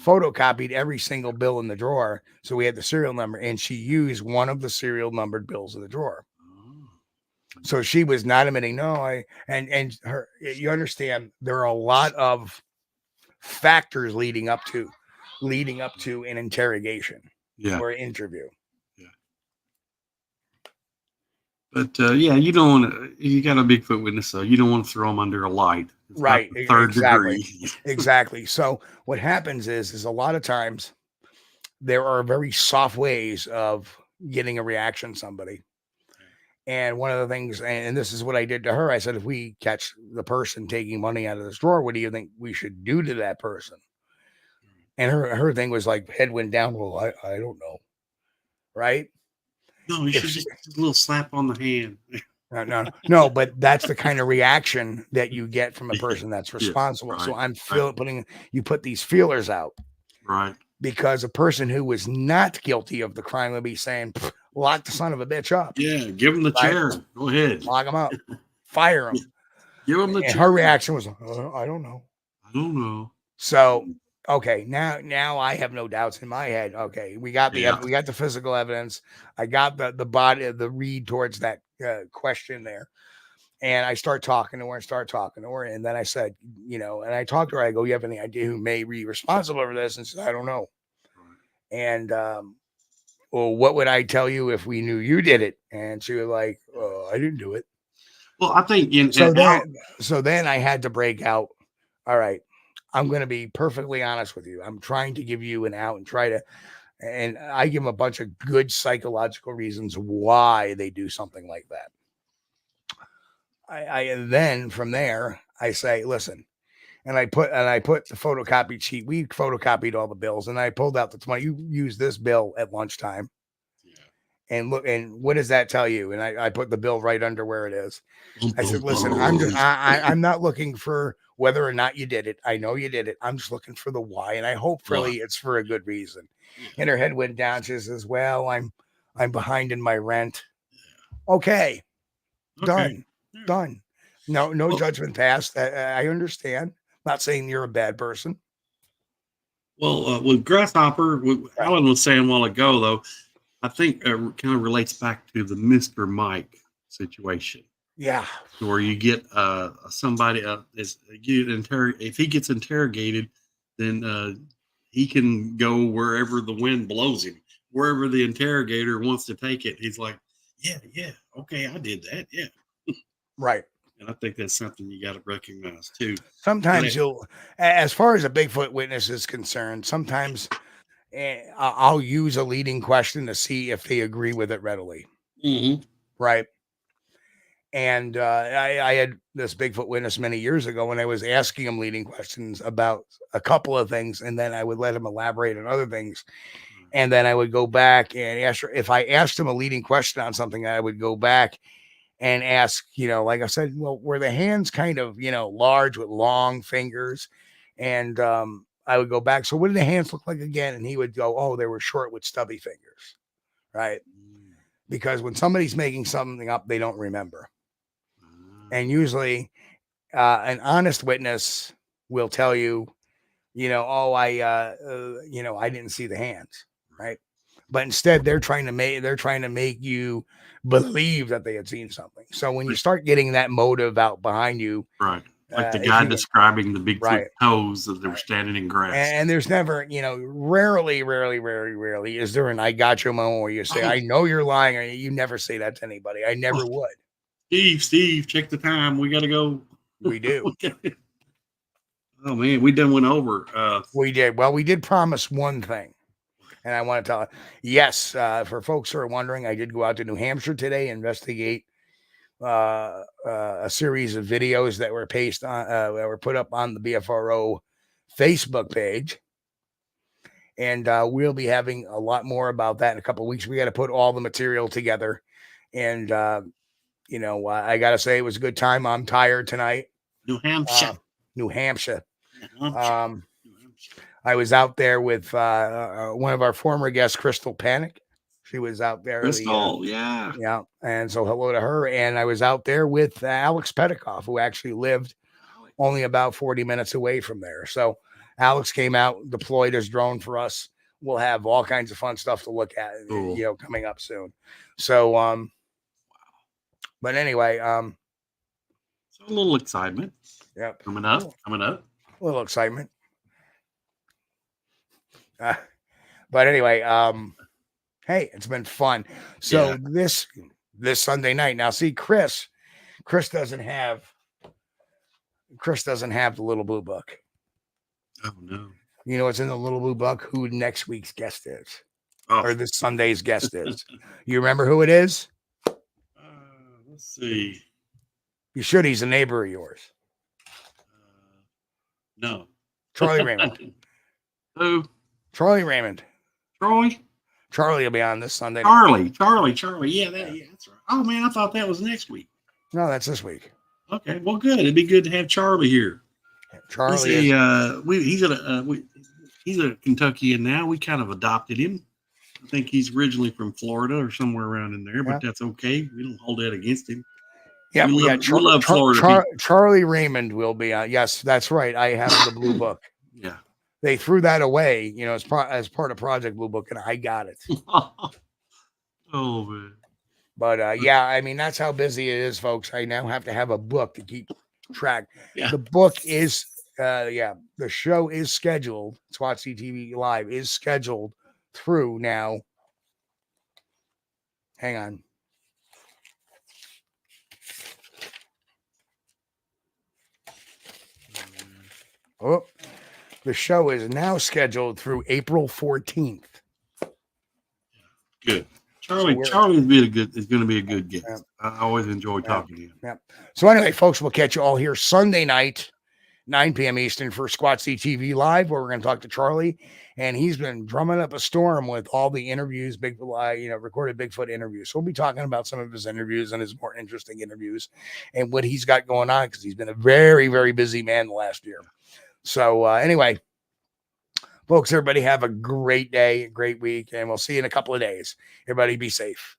S2: photocopied every single bill in the drawer. So we had the serial number, and she used one of the serial numbered bills in the drawer.
S3: Oh.
S2: So she was not admitting, no, and her, you understand, there are a lot of factors leading up to an interrogation
S3: Yeah.
S2: or interview.
S3: But yeah, you don't want to. You got a Bigfoot witness, so you don't want to throw them under a light. It's not
S2: Right.
S3: the third
S2: Exactly.
S3: degree.
S2: Exactly. So what happens is a lot of times there are very soft ways of getting a reaction from somebody. And one of the things, and this is what I did to her, I said, if we catch the person taking money out of this drawer, what do you think we should do to that person? And her thing was like, head went down. Well, I don't know. Right.
S3: No, you should just a little slap on the hand.
S2: No, but that's the kind of reaction that you get from a person that's responsible.
S3: Right,
S2: so I'm you put these feelers out.
S3: Right.
S2: Because a person who was not guilty of the crime would be saying, lock the son of a bitch up.
S3: Yeah, give him the chair. Go ahead.
S2: Lock him up. Fire him.
S3: Give him the chair.
S2: Her reaction was, I don't know.
S3: I don't know.
S2: So, okay, now I have no doubts in my head. Okay, we got the physical evidence. I got the body, the read towards that question there. And I start talking to her, and then I said, and I talked to her. I go, you have any idea who may be responsible for this? And she said, I don't know. Right. And well, what would I tell you if we knew you did it? And she was like, I didn't do it.
S3: Well, I think
S2: so then I had to break out. All right, I'm going to be perfectly honest with you. I'm trying to give you an out and I give them a bunch of good psychological reasons why they do something like that. I then from there I say, listen, and I put the photocopied sheet. We photocopied all the bills, and I pulled out the money. You use this bill at lunchtime, and look, and what does that tell you? And I put the bill right under where it is. I said, listen, I'm not looking for whether or not you did it. I know you did it. I'm just looking for the why, and I hopefully it's for a good reason. And her head went down. She says, well, I'm behind in my rent. Okay. Done. No judgment passed. I understand. Not saying you're a bad person.
S3: Well, with Grasshopper, what Alan was saying a while ago, though, I think it kind of relates back to the Mr. Mike situation.
S2: Yeah.
S3: Where you get somebody if he gets interrogated, then he can go wherever the wind blows him, wherever the interrogator wants to take it. He's like, yeah, okay, I did that, yeah.
S2: Right.
S3: And I think that's something you got to recognize too.
S2: Sometimes as far as a Bigfoot witness is concerned, sometimes I'll use a leading question to see if they agree with it readily.
S3: Mm-hmm.
S2: Right. And I had this Bigfoot witness many years ago when I was asking him leading questions about a couple of things, and then I would let him elaborate on other things. And then I would go back and ask her, if I asked him a leading question on something, I would go back and ask, like I said, well, were the hands kind of, large with long fingers? And I would go back. So what did the hands look like again? And he would go, oh, they were short with stubby fingers. Right. Because when somebody's making something up, they don't remember. And usually an honest witness will tell you, I didn't see the hands. Right. But instead they're trying to make you believe that they had seen something. So when you start getting that motive out behind you,
S3: right, Like the
S2: if
S3: guy
S2: you-
S3: describing the Bigfoot
S2: right.
S3: toes that they were standing in grass.
S2: And there's never, rarely is there an I got you moment where you say,
S3: Oh.
S2: I know you're lying, or you never say that to anybody. I never would.
S3: Steve, check the time. We got to go.
S2: We do.
S3: Oh, man, we done went over.
S2: We did. Well, we did promise one thing. And I want to tell yes, for folks who are wondering, I did go out to New Hampshire today, investigate a series of videos that were that were put up on the BFRO Facebook page. And we'll be having a lot more about that in a couple of weeks. We got to put all the material together. And, I got to say, it was a good time. I'm tired tonight.
S3: New Hampshire.
S2: New Hampshire. I was out there with one of our former guests, Crystal Panic. She was out there.
S3: Crystal, yeah.
S2: Yeah. And so hello to her. And I was out there with Alex Petikoff, who actually lived only about 40 minutes away from there. So Alex came out, deployed his drone for us. We'll have all kinds of fun stuff to look at,
S3: cool.
S2: Coming up soon. So, but anyway,
S3: so a little excitement.
S2: Yep.
S3: Coming up.
S2: A little excitement. But anyway, hey, it's been fun. So this Sunday night. Now, see, Chris doesn't have the little blue book.
S3: Oh no.
S2: You know what's in the little blue book? Who next week's guest is.
S3: Oh.
S2: Or this Sunday's guest is. You remember who it is?
S3: Let's see.
S2: You should. He's a neighbor of yours.
S3: No.
S2: Charlie Raymond.
S3: Who?
S2: Charlie Raymond.
S3: Troy?
S2: Charlie will be on this Sunday night.
S3: Charlie. Yeah, that's right. Oh man, I thought that was next week.
S2: No, that's this week.
S3: Okay, well, good. It'd be good to have Charlie here.
S2: Charlie
S3: he's a Kentuckian now. We kind of adopted him. I think he's originally from Florida or somewhere around in there, but that's okay. We don't hold that against him.
S2: Yeah,
S3: we love Florida.
S2: Charlie Raymond will be on. Yes, that's right. I have the blue book.
S3: Yeah.
S2: They threw that away, as part of Project Blue Book, and I got it.
S3: Oh, man.
S2: But I mean, that's how busy it is, folks. I now have to have a book to keep track.
S3: Yeah.
S2: The book is, the show is scheduled. Squatch-D TV Live is scheduled through now. Hang on. Oh, the show is now scheduled through April 14th.
S3: Good. Charlie is going to be a good guest. Yeah. I always enjoy talking to him.
S2: Yeah. So anyway, folks, we'll catch you all here Sunday night, 9 p.m. Eastern for Squatch-D TV Live, where we're going to talk to Charlie. And he's been drumming up a storm with all the interviews, recorded Bigfoot interviews. So we'll be talking about some of his interviews and his more interesting interviews and what he's got going on, because he's been a very, very busy man the last year. So anyway, folks, everybody have a great day, a great week, and we'll see you in a couple of days. Everybody be safe.